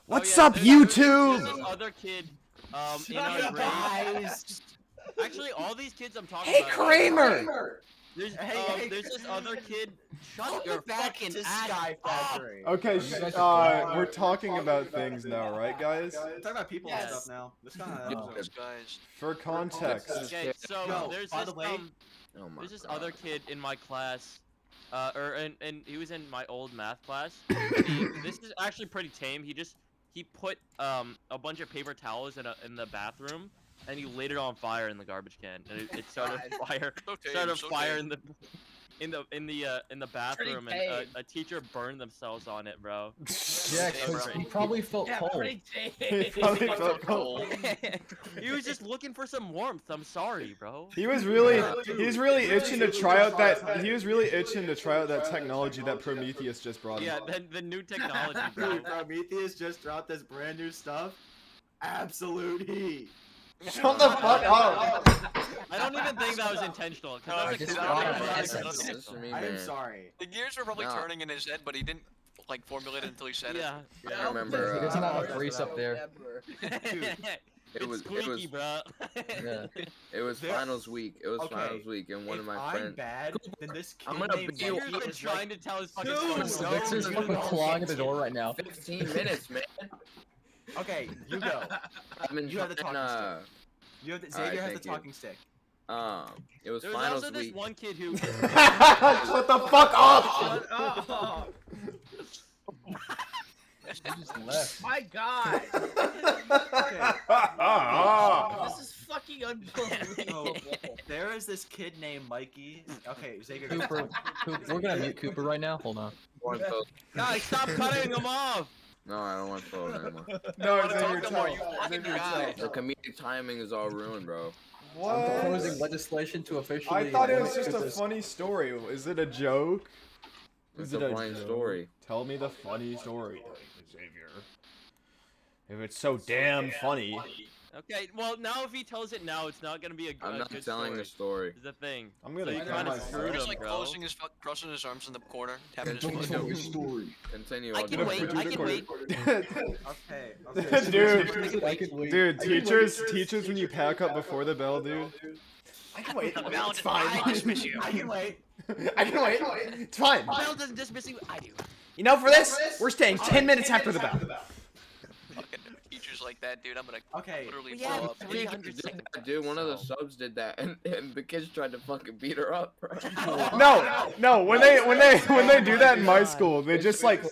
What's up, YouTube? There's this other kid, in our grade. Actually, all these kids I'm talking Hey, about. Kramer! There's this other kid. Shut your fucking ass up. Okay, we're talking about things now, right, guys? We're talking about people and stuff now. This kind of guys. For context. Okay, so there's by this the way, there's this other kid in my class, and he was in my old math class. This is actually pretty tame. He put a bunch of paper towels in the bathroom, and he lit it on fire in the garbage can, and it started fire. Started fire in the bathroom, and a teacher burned themselves on it, bro. Yeah, because he probably felt cold. He probably felt cold. He was just looking for some warmth. I'm sorry, bro. He was really itching to try out that technology that Prometheus just brought him. Yeah, the new technology, bro. Prometheus just dropped this brand new stuff. Absolute heat. Shut the fuck up! I don't even think that was intentional. I am sorry. The gears were probably turning in his head, but he didn't like formulate it until he said Yeah. it. I remember. He doesn't have enough grease up there. It's squeaky, bro. Yeah. It was finals week. It was finals week, and one of my friends. I'm bad, then this kid I'm gonna named be Mikey You're is trying to tell his fucking story. Vixer's fucking clawing at the door right now. 15 minutes, man. Okay, you go. I've been You have the trying, talking stick. Xavier has the thank you. talking stick. It was There's finals also this week. one kid who. Shut the fuck up! He just left. My God! This is fucking unbelievable. There is this kid named Mikey. Okay, Xavier. Cooper, we're gonna mute Cooper right now. Hold on. Guys, stop cutting him off. No, I don't want to phone anymore. No, Xavier, tell. Xavier, tell. The comedic timing is all ruined, bro. What? I'm proposing legislation to officially. I thought it was just a funny story. Is it a joke? It's a funny story. Tell me the funny story, Xavier. If it's so damn funny. Okay, well now if he tells it now, it's not gonna be a good I'm not telling story. the story. Is the thing. I'm gonna So you cut kind of myself. screwed He's him, like bro. crossing his arms in the corner, tapping his Don't foot. tell my story. Continue. I I'll can do it. wait. I can wait. Okay. Dude, I can wait. dude, teachers, when you pack up before the bell, dude. I can wait. It's fine. I dismiss you. I can wait. I can wait. It's fine. Bell doesn't dismiss you. I do. You know, for this, we're staying 10 minutes after the bell. Fucking teachers like that, dude. I'm gonna Okay. literally We blow have up. 300 Did that, dude, one of the subs did that, and the kids tried to fucking beat her up, bro. No. When they do that in my school, they just like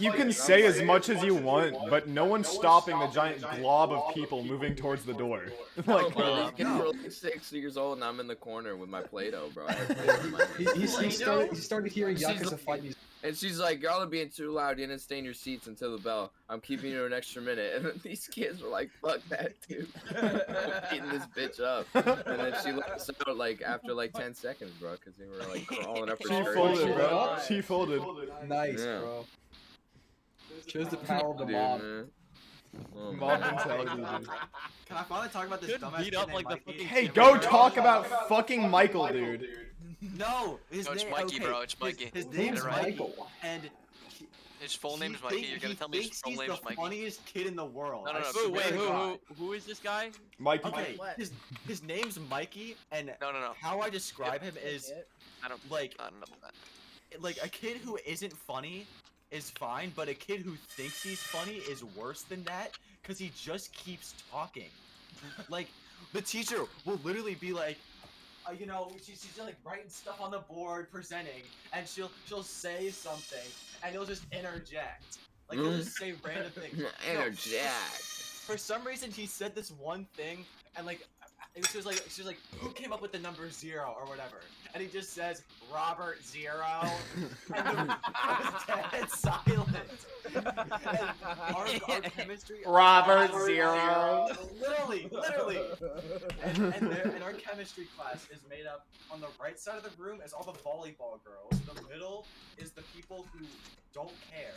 you can say as much as you want, but no one's stopping the giant glob of people moving towards the door. Like, bro, these kids were like 6 years old, and I'm in the corner with my Play-Doh, bro. I had Play-Doh in my hand. He started hearing Yakuza fight music. And she's like, y'all are being too loud. You didn't stay in your seats until the bell. I'm keeping you an extra minute. And then these kids were like, fuck that, dude. I'm beating this bitch up. And then she let us out like after like 10 seconds, bro, because they were like crawling up her She skirt. folded, bro. She folded. Nice, Yeah. bro. Shows the power of the Dude, mob. man. Oh, Mob man. mentality, dude. Can I finally talk about this Could dumbass beat kid up named like the Mikey? fucking- Hey, go talk about fucking Michael, dude. No, his No, it's name. Mikey, okay, bro. It's Mikey. His Get name's it right. Michael, and His full name is Mikey. You're gonna tell me his full name is He's the Mikey. funniest kid in the world. No, no, no. I Who? swear Wait, to God. who is this guy? Mikey. Okay, What? his name's Mikey, and No, no, no. how I describe him is I don't like I don't know that. like a kid who isn't funny is fine, but a kid who thinks he's funny is worse than that because he just keeps talking. Like the teacher will literally be like, you know, she's like writing stuff on the board, presenting, and she'll say something, and he'll just interject. Like he'll just say random things. No, Interject. for some reason, he said this one thing, and like, she was like, who came up with the number 0 or whatever? And he just says, Robert 0. And the was dead silent. And our chemistry. Robert 0. Literally. And our chemistry class is made up, on the right side of the room is all the volleyball girls. The middle is the people who don't care.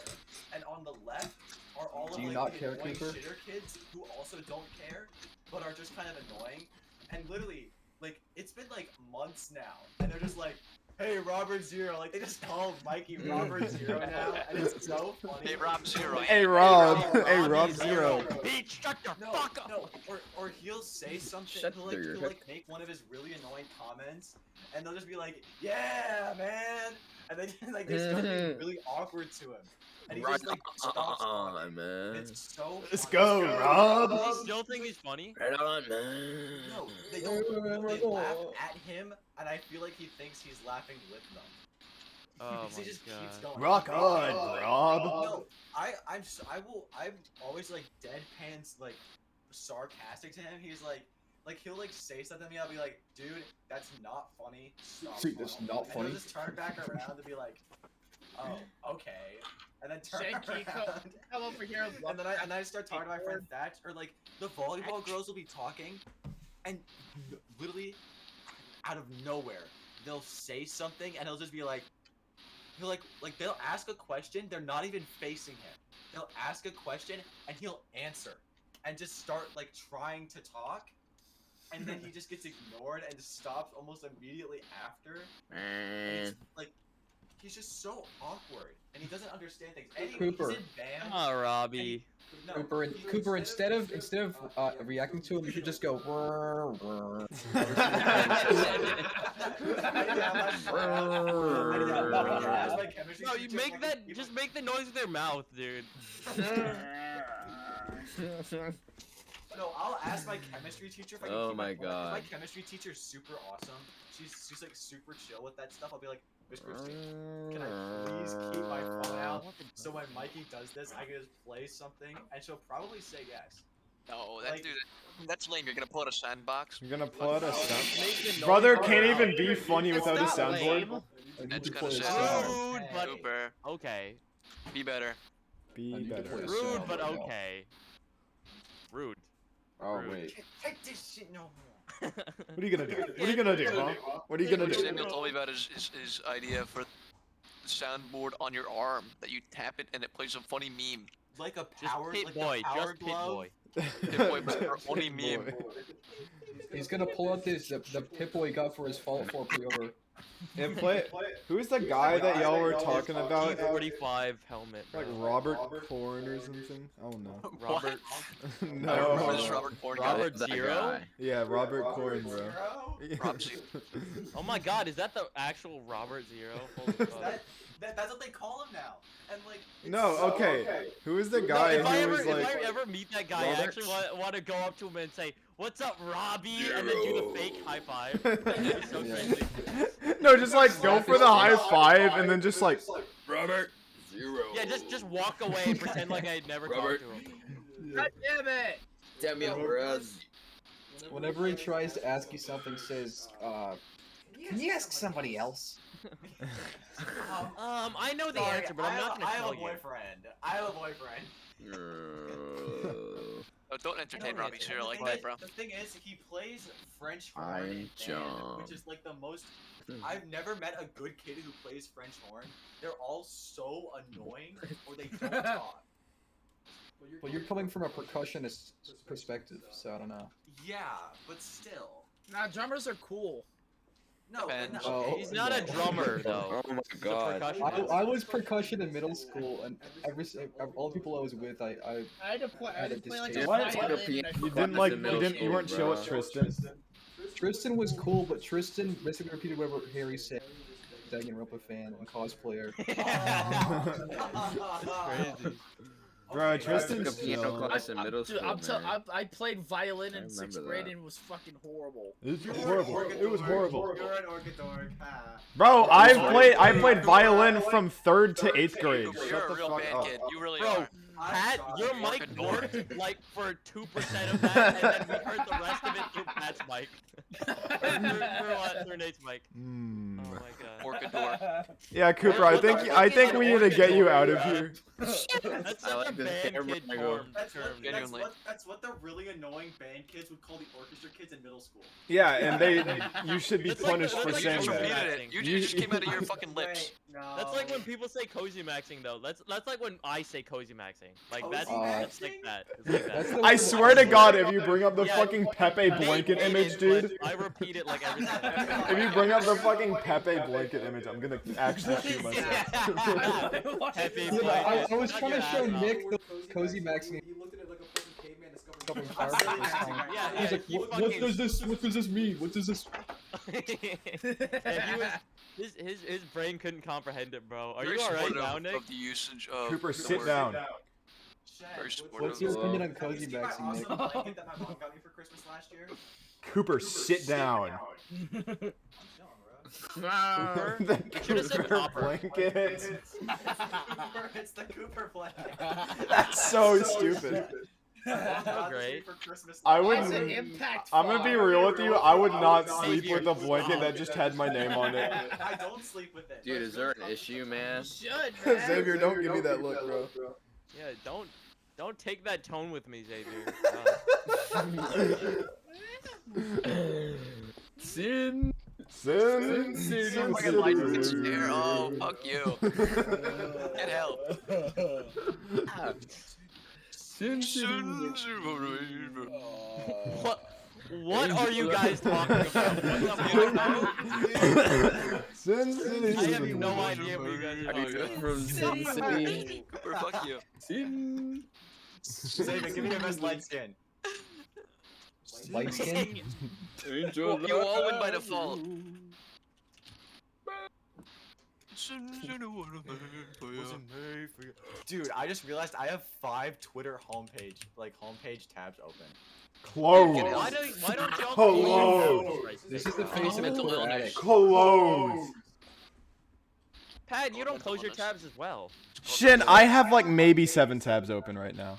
And on the left are all of like the annoying shitter kids who also don't care, but are just kind of annoying. And literally, like, it's been like months now, and they're just like, hey, Robert Zero. Like, they just call Mikey Robert Zero now, and it's so funny. Hey, Rob Zero. Hey Rob, Hey, hey Rob Rob is Zero. Bitch, shut the No, fuck up. no, or he'll say something, Shut he'll your like make one of his really annoying comments, and they'll just be like, yeah, man, and then like they start being really awkward to him, and he just like stops talking. on, man. It's so Let's funny. go, Rob. Does he still think he's funny? Right on, man. No, they don't. They laugh at him, and I feel like he thinks he's laughing with them. Oh Because he just keeps my god. going. Rock on, Rob. No, I'm always like deadpan, like sarcastic to him. He's like he'll like say something to me. I'll be like, dude, that's not funny. Stop. Dude, that's bro." not And funny. he'll just turn back around and be like, oh, okay, and then turn Shanky, around. come over here. And then I start talking to my friend Thatch, or like the volleyball girls will be talking, and literally out of nowhere they'll say something, and he'll just be like, they'll ask a question, they're not even facing him. They'll ask a question and he'll answer, and just start like trying to talk, and then he just gets ignored and just stops almost immediately after. And Man. it's, like, he's just so awkward, and he doesn't understand things. And Cooper. he's in band. Come on, Robbie. No, Cooper, instead of reacting to him, you should just go. "Whir, whir." No, you make that. Just make the noise with your mouth, dude. No, I'll ask my chemistry teacher if I can Oh keep my phone. God. My chemistry teacher's super awesome. She's like super chill with that stuff. I'll be like, Miss Christine, can I please keep my phone out so when Mikey does this, I can just play something, and she'll probably say yes. No, Like- that's lame. You're gonna pull out a sandbox. You're gonna pull out a sound. Make the noise Brother with can't your even mouth. be funny It's without a not soundboard. lame. I need It's to gonna play a sound- sound. Rude, but Super. okay. Be better. Be I need to better. play a Rude, sound but right now. okay. Rude. Oh Rude. wait. Take this shit no more. What are you gonna do? What are you gonna do, huh? What are you gonna do? Samuel told me about his idea for the soundboard on your arm, that you tap it and it plays a funny meme. Like a Just power, Pit like Boy. the power Just Pit glove. Boy. Pip-Boy, but for only meme. He's gonna pull out the Pip-Boy he got for his Fallout 4 pre-order. And play. Who's the guy that y'all were talking about? T45 helmet. Like bro. Robert Corn or something? Oh no. Robert. I don't remember this No. Robert Corn guy. Robert That Zero? guy. Yeah, Robert Corn, bro. Zero? Rob Zero. Oh my god, is that the actual Robert Zero? Holy fuck. That's what they call him now. And like. it's No, so okay. Who is the No, guy if I who ever, was if I like? ever meet that guy, I Robert? actually want to go up to him and say, "What's up, Robbie?" and then do the fake high five. That'd be so Yeah. crazy. No, just like go for the high five and then just like Robert Zero. Yeah, just walk away and pretend like I never Robert. talked to him. God damn it! Damn it, bros. Whenever he tries to ask you something, says, "Can you ask somebody else?" I know the Sorry, answer, but I'm not gonna I have tell a you. boyfriend. I have a boyfriend. Oh, don't entertain know Robbie it. Zero like The that, thing bro. is- The thing is, he plays French horn I'm in band, John. which is like the most. I've never met a good kid who plays French horn. They're all so annoying, or they don't talk. Well, you're coming from a percussionist perspective, so I don't know. Yeah, but still. Nah, drummers are cool. No, Depends. no, Oh, He's not a no. drummer though. Oh my He's a god. percussionist. I was percussion in middle school, and all the people I was with, I I had to play. I had to play like Dude, a what? violin. What? and I you forgot didn't to like play you didn't you weren't chill with bro. Tristan. Tristan was cool, but Tristan basically repeated whatever Harry said. Danganronpa fan and cosplayer. Crazy. Bro, Okay, Tristan's took a piano chill. class in middle Dude, school, man. I played violin I in 6th remember grade that. and it was fucking horrible. It was horrible. It was horrible. You're an orchidorg. Ha. Bro, I played violin from 3rd to 8th grade. You're Shut a the real fuck band up. kid. You really Bro, are. Pat, I'm your sorry. mic Fucking worked like for 2% of that, and then we heard the rest of it through Pat's mic. through Nate's mic. Mm. Oh my god. Orchidor. Yeah, Cooper, I think we need to get you out of here. That's I such a like this band camera kid angle. term. That's Genuinely. that's what the really annoying band kids would call the orchestra kids in middle school. Yeah, and you should be That's like- punished that's for like saying the You that. repeated acting. it. You just came out of your fucking lips. Wait, no. That's like when people say cozy maxing though. That's like when I say cozy maxing. Like Cozy that's maxing? like that. It's like That's that. the I one swear to God, if you bring up the Yeah, fucking Pepe Nate blanket made image, it, dude. but I repeat it like every time. If you bring up the fucking Pepe blanket image, I'm gonna actually shoot myself. Happy Yeah, I blanket. was Shut trying your to show ass up. Nick the cozy maxing. He looked at it like a fucking caveman Couple discovering fireplace fire. time. Yeah, He's yeah, like, he what fucking- does this mean? What does this? Yeah, he was, his brain couldn't comprehend it, bro. Are Very you alright supportive now, Nick? of the usage of Cooper, the sit word. down. Very What's supportive. your opinion on Have you cozy seen my maxing, Nick? awesome blanket that my mom got me for Christmas last year? Cooper, sit down. Cooper? The You should've said Cooper Copper. blanket. It's the Cooper blanket. That's so stupid. So great. For Christmas I last wouldn't- It's year. an impact. I'm gonna be fog. real with you. I would not sleep Xavier, with a blanket that just had my name on it. I don't sleep with it. Dude, but is it's there really an issue, man? You should, man. Xavier, don't give me that look, bro. Yeah, don't take that tone with me, Xavier. Sin. Sin. Fucking Sin. license there. Oh, fuck you. Get help. What are you guys talking about? What Sin the City. I have no idea what you guys are talking about. From Sin City. Cooper, fuck you. Sin. Xavier, give me your best light skin. Light skin? Angel Well, you all win by default. Dude, I just realized I have 5 Twitter homepage tabs open. Close. Why don't y'all Hello. This is the Oh. face of a Mental Twitter illness. addict. Close. Pat, you don't close your tabs as well. Shin, I have like maybe 7 tabs open right now.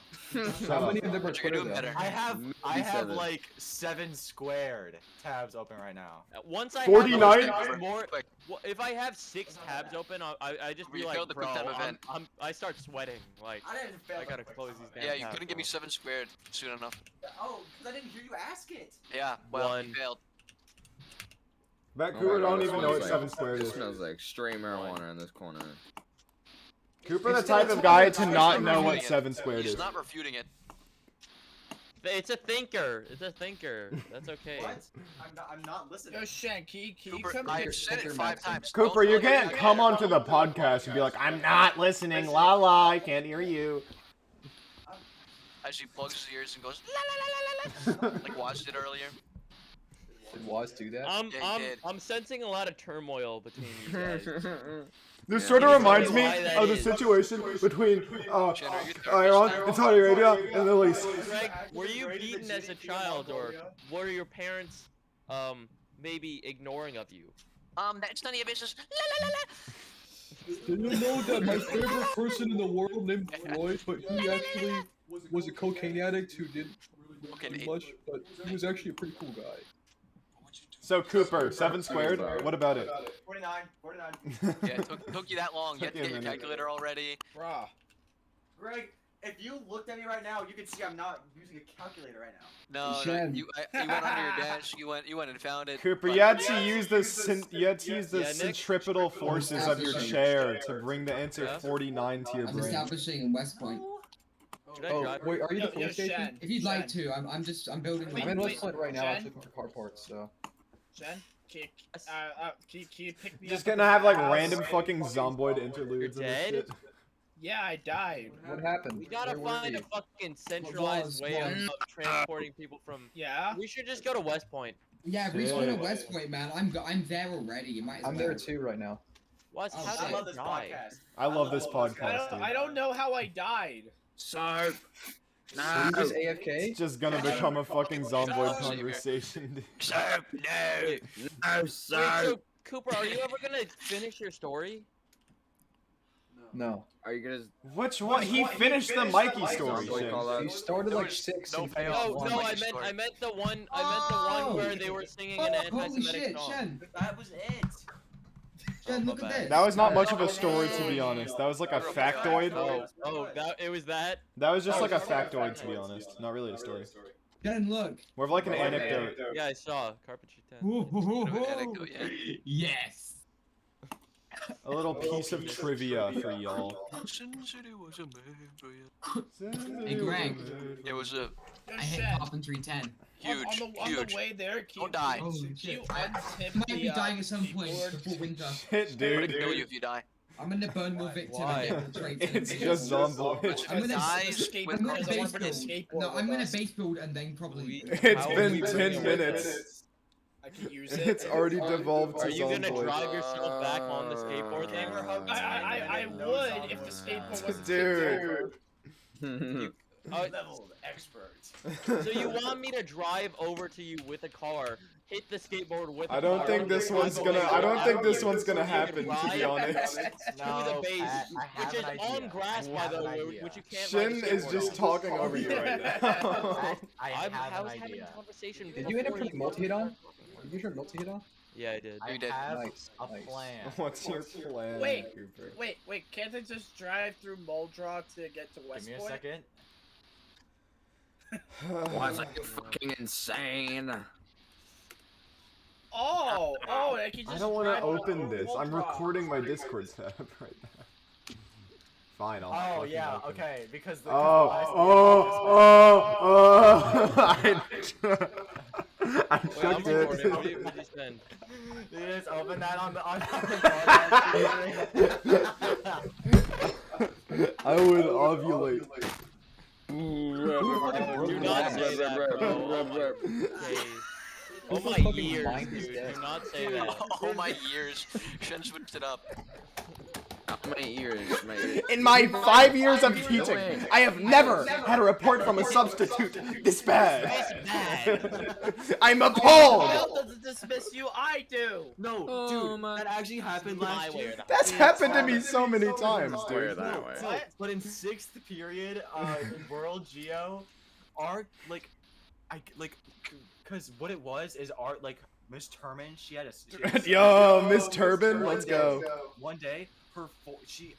How many of them are But you're Twitter doing though? better. I have Maybe 7. like 7 squared tabs open right now. Once I 49? have more, Quick. well, if I have 6 tabs open, I just be You like, failed the bro, quick time event. I start sweating. Like, I didn't fail. I gotta close these damn Yeah, you tabs, couldn't give me bro. 7 squared soon enough. Oh, because I didn't hear you ask it. Yeah, well, One. you failed. Vancouver don't even know what 7 squared It is. smells like stray marijuana in this corner. Cooper, the type of guy to not know what 7 squared He's is. not refuting it. It's a thinker. It's a thinker. That's okay. What? I'm not listening. Yo, Shen, can you Cooper, come I here? have said it 5 times. Cooper, Don't you tell me can't I come can't. onto the podcast and be like, I'm not listening, la la, I can't hear you. As he plugs his ears and goes, la la la la la. Like watched it earlier. Did Waz do that? I'm Yeah, he did. I'm sensing a lot of turmoil between you guys. This Yeah. sort of Can you reminds tell me me why that of the is? situation between Jen, are you therapist Iran now? and Saudi Arabia and the Elise. Greg, were you beaten as a child, or were your parents maybe ignoring of you? That's none of your business. La la la la. Did you know that my favorite person in the world named Floyd, but he actually was a cocaine addict who didn't really do much, but he was actually a pretty cool guy. So Cooper, 7 squared, what about it? 49. Yeah, it took you that long. You had to Took get you a your minute. calculator already. Bruh. Greg, if you looked at me right now, you can see I'm not using a calculator right now. No, Shen. you went under your desk. You went and found it. Cooper, but- you had to use the you had to use the Yeah, Nick? centripetal forces of your chair to bring the answer Yeah? 49 to your I'm brain. establishing in West Point. Should I Oh, drive? wait, are you the Yo, police station? Shen. If you'd like to, I'm building. I'm in West Point right now. I'm Jen? looking for car parts, so. Shen, can you pick me Just up? gonna have like at the random house? fucking zomboid interludes You're and this dead? shit. Yeah, I died. What happened? We gotta Where were find a you? fucking centralized way of transporting people from. Yeah? We should just go to West Point. Yeah, Yeah. respawn at West Point, man. I'm there already. You might as I'm well. there too right now. West, Oh, how shit. I did love you this die? podcast. I love this I podcast, don't, dude. I don't know how I died. So, Were you just AFK? It's just gonna become a fucking zomboid Xavier. conversation, dude. so, no, no, Wait, so Cooper, are you ever gonna finish your story? No. are you gonna? Which one? He finished the Mikey story. Zomboid Shin. call out? He started There like was 6 no and payoff. finished No, one. no, one. Mikey story. I meant the one where they were singing an Holy anti-Semitic shit, song. Shen. That was it. Shen, my look at bad. this. That was not much of a story, to be honest. That was like a factoid. Oh, it was that. That was just like a factoid, to be honest. Not really a story. Shen, look. More of like an anecdote. Yeah, I saw Carpentry 10. Ooh, hoo, hoo, Bit of an hoo. anecdote, yeah. Yes. A little piece of trivia for y'all. Sin City was a man. Hey, Greg. It was a I hit carpentry 10. huge, on the huge. way there, Don't die. Oh can you shit. untip Might be the, dying at some point keyboard? before winter. Shit, I'm gonna dude. kill you if you die. I'm gonna burn more victim Why? and get more traits. It's just Zomboid. I'm gonna Dies with I'm gonna Because I wanna base bring a build. skateboard No, I'm with gonna us. base build and then probably. It's How are been we 10 bringing it? minutes. I can use it. It's already devolved to Are you gonna Zomboid. drive yourself back on the skateboard thing? I would if the skateboard wasn't Dude. leveled experts. So you want me to drive over to you with a car, hit the skateboard with a I don't car, think this one's gonna. I don't think this one's gonna happen. To be honest, to the base, I have which is an on idea. grass, I by have the an way, idea. which you can't ride a Shin is skateboard just on. talking over you right now. I I have was an having idea. a conversation. Did you end up before turning multi-hit on? Did you turn multi-hit on? Yeah, I did. I You did. have Nice, a nice. plan. What's your plan, Wait, Cooper? wait, can't I just drive through Moldrock to get to West Give me a Point? second. Was I fucking insane? Oh, I can just I don't want to drive open through this. I'm Moldrock. recording my Discord tab right now. Fine, I'll. Oh fucking yeah, open it. okay, because the I Wait, took I'm recording. What it. did you send? you just open that on the I would ovulate. Do not say that, bro. Oh my fucking ears, mind is dude. dead. Do not say that. Oh my ears. Shen switched it up. My ears, my ears. In my 5 years of teaching, I have never had a report from a substitute this bad. I'm appalled. Bill doesn't dismiss you, I do. No, Oh dude, my- that actually happened My last way or year. the That's happened to me so many times, Swear dude. that way. No, but in 6th period, in World Geo, our cause what it was is our Miss Turman, she had a Yo, Miss Turban, let's go. One day, she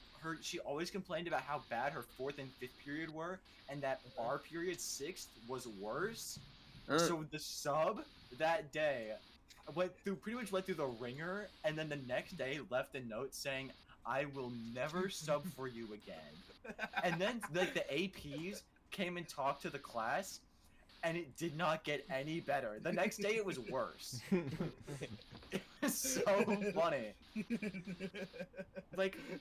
always complained about how bad her 4th and 5th period were, and that our period 6th was worse. So the sub that day pretty much went through the ringer, and then the next day left a note saying, "I will never sub for you again." And then the APs came and talked to the class, and it did not get any better. The next day it was worse. It was so funny.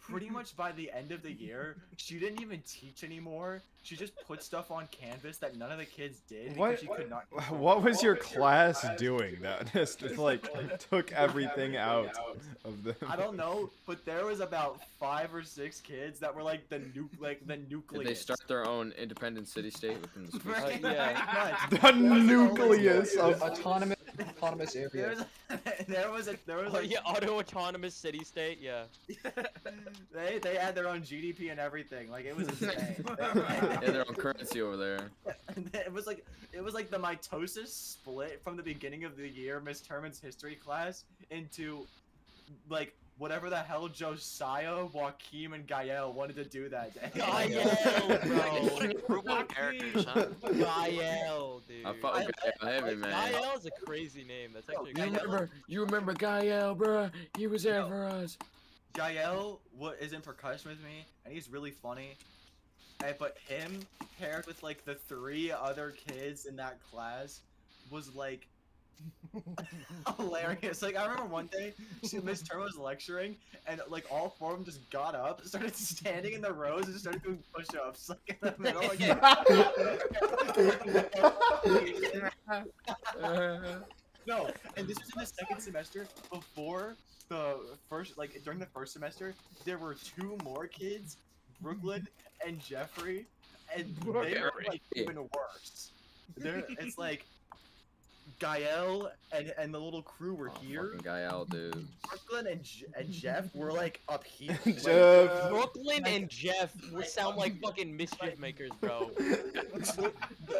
Pretty much by the end of the year, she didn't even teach anymore. She just put stuff on Canvas that none of the kids did because she could not. What was your class doing that just took everything out of them? I don't know, but there was about 5 or 6 kids that were the nucleus. Did they start their own independent city-state within the school? Yeah. The nucleus of Autonomous area. There was Oh, yeah, auto-autonomous city-state, yeah. they had their own GDP and everything. It was insane. Yeah, their own currency over there. It was like the mitosis split from the beginning of the year, Miss Turman's history class, into whatever the hell Josiah, Joaquim, and Gael wanted to do that day. Gael, bro. Group of characters, huh? Gael, dude. I fuck with Gael heavy, man. Gael is a crazy name. That's actually a good You remember Gael, bruh? He was there for us. Gael is in percussion with me, and he's really funny. But him paired with the 3 other kids in that class was hilarious. I remember one day, Miss Turma was lecturing, and all 4 of them just got up, started standing in the rows, and started doing push-ups in the middle. No, and this was in the 2nd semester. Before the first, during the 1st semester, there were 2 more kids, Brooklyn and Jeffrey, and they were even worse. It's Gael and the little crew were here. Fucking Gael, dude. Brooklyn and Jeff were up here. Jeff. Brooklyn and Jeff would sound like fucking mischief makers, bro.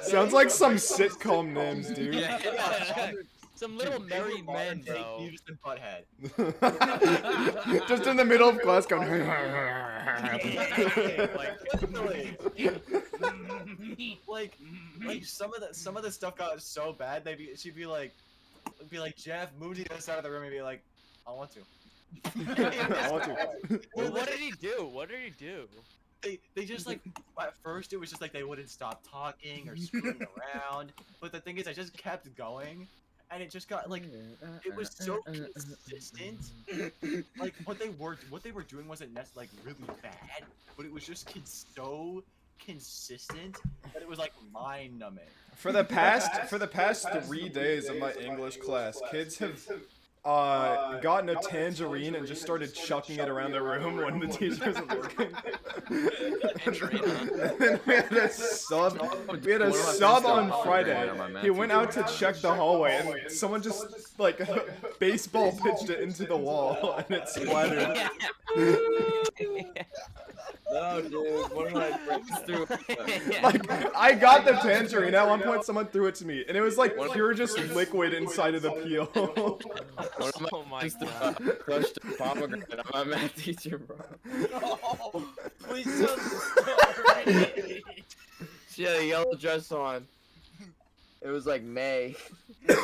Sounds like some sitcom names, dude. Yeah. Some little married men, bro. Beavis and Butthead. Just in the middle of class going. Some of the stuff got so bad. She'd be like, Jeff, move to the other side of the room, and be like, I want to. I want to. Well, what did he do? What did he do? They just like at first it was just like they wouldn't stop talking or screwing around, but the thing is I just kept going, and it just got like it was so consistent. Like what they were doing wasn't necessarily like really bad, but it was just so consistent that it was like mind numbing. For the past 3 days of my English class, kids have gotten a tangerine and just started chucking it around the room when the teacher wasn't looking. And we had a sub on Friday. He went out to check the hallway and someone just like baseball pitched it into the wall and it splattered. No, dude, one of my friends threw Like, I got the tangerine. At one point, someone threw it to me, and it was like pure just liquid inside of the peel. Oh my god. crushed a pomegranate on my math teacher, bro. Oh, please tell the story. She had a yellow dress on. It was like May. We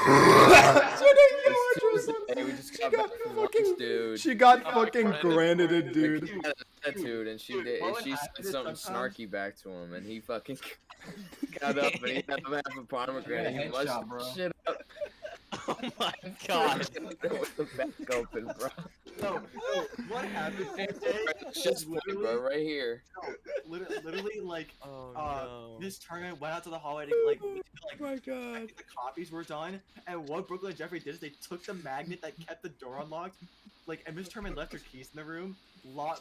just got back from lunch, dude. She got fucking granted, dude. He had an attitude, and she said something snarky back to him, and he fucking got up and he had him half a pomegranate. He mushed the shit up. Oh my god. With the back open, bro. No, what happened that day? Shit's funny, bro, right here. Literally, like, Oh no. Miss Turner went out to the hallway to like, Oh my god. the copies were done, and what Brooklyn and Jeffrey did is they took the magnet that kept the door unlocked, like, and Miss Turner left her keys in the room.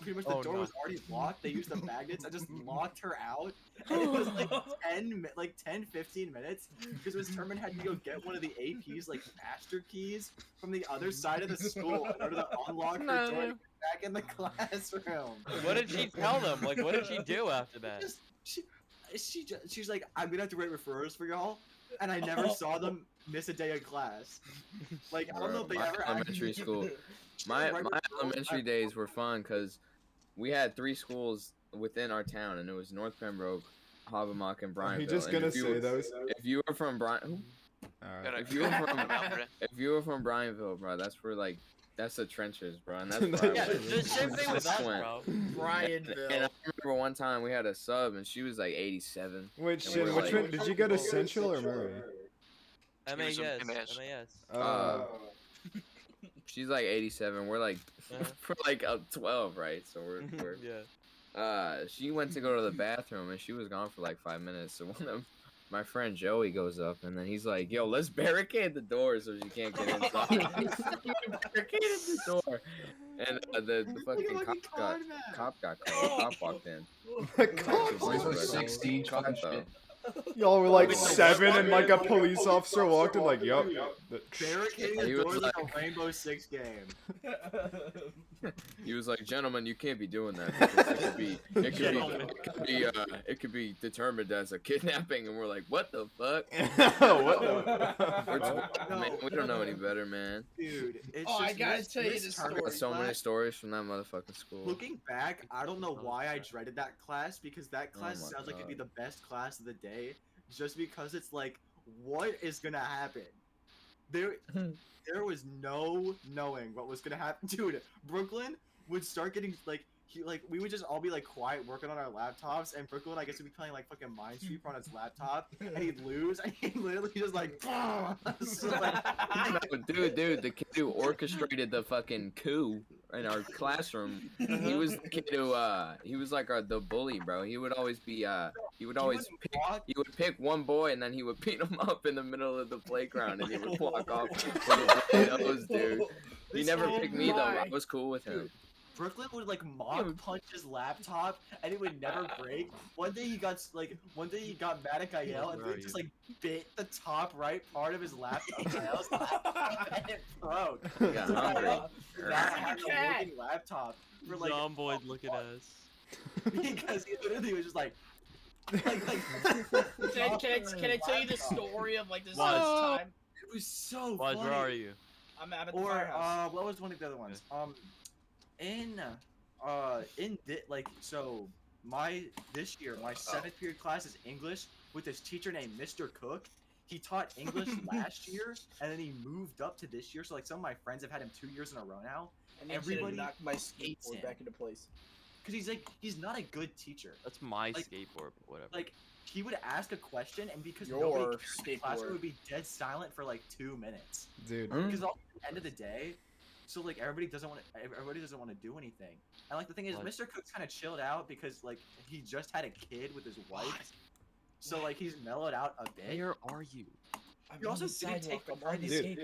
Pretty much the door was already locked. They used the magnets and just locked her out. And it was like 10-15 minutes because Miss Turner had to go get one of the AP's like master keys from the other side of the school in order to unlock her door and get back in the classroom. What did she tell them? Like, what did she do after that? She's like, I'm gonna have to write referrals for y'all, and I never saw them miss a day of class. Like, I don't know if they ever elementary school. My elementary days were fun because we had 3 schools within our town, and it was North Pembroke, Havamock, and Bryantville. He just gonna say those. If you were from if you were from Bryantville, bro, that's where like that's the trenches, bro, and that's where Yeah, I went. the same thing with us, went. bro. Bryanville. And I remember one time we had a sub, and she was like 87. Which And we're one? like- Did you go to Central or Murray? MAS. She's like 87. We're like we're like 12, right? So we're Yeah. she went to go to the bathroom and she was gone for like 5 minutes. So one of my friend Joey goes up and then he's like, "Yo, let's barricade the door so she can't get inside." Barricaded the door, and the fucking cop got called. Cop walked in. Boys were 16, fucking shit. Y'all were like 7 and like a police officer walked in like, yup. barricading He the was door like like- a Rainbow Six game. He was like, "Gentlemen, you can't be doing that. Because it could be determined as a kidnapping." And we're like, "What the fuck? What the? We're 12, man. We don't know any better, man." Dude, it's Oh, I just gotta Miss- tell you Miss this Turner story. Got so many class- stories from that motherfucking school. Looking back, I don't know why I dreaded that class because that class my sounds like it'd be God. the best class of the day, just because it's like, what is gonna happen? There was no knowing what was gonna happen, dude. Brooklyn would start getting like we would just all be like quiet working on our laptops, and Brooklyn I guess would be playing like fucking Minesweeper on his laptop, and he'd lose, and he'd literally just like, so, like Dude, the kid who orchestrated the fucking coup in our classroom, he was the kid who he was like the bully, bro. He would always be he would pick one boy and then he would beat him up in the middle of the playground and he would walk off with a nose, dude. He never picked me though. I was cool with him. Brooklyn would like mock punch his laptop and it would never break. One day he got mad at Gael and he just like bit the top right part of his laptop and it broke. He got hungry. That had a working laptop for like John Boyd, look at us. because he literally was just like Can I tell you the story of like this Why? time? it was so Why, funny. where are you? I'm at the Or firehouse. what was one of the other ones? This year my 7th period class is English with this teacher named Mr. Cook. he taught English last year, and then he moved up to this year. So like some of my friends have had him 2 years in a row now. And everybody knocked my hates skateboard him. back into place. Because he's not a good teacher. That's my Like- skateboard, but whatever. Like he would ask a question, and because Your nobody cared in the class, it skateboard. would be dead silent for like 2 minutes. Dude. Because at the end of the day, so like everybody doesn't want to do anything. And like the thing is, What? Mr. Cook's kind of chilled out because like he just had a kid with his wife, so like he's mellowed out a bit. Where are you? I'm You also on the didn't take sidewalk, the I'm on the Dude.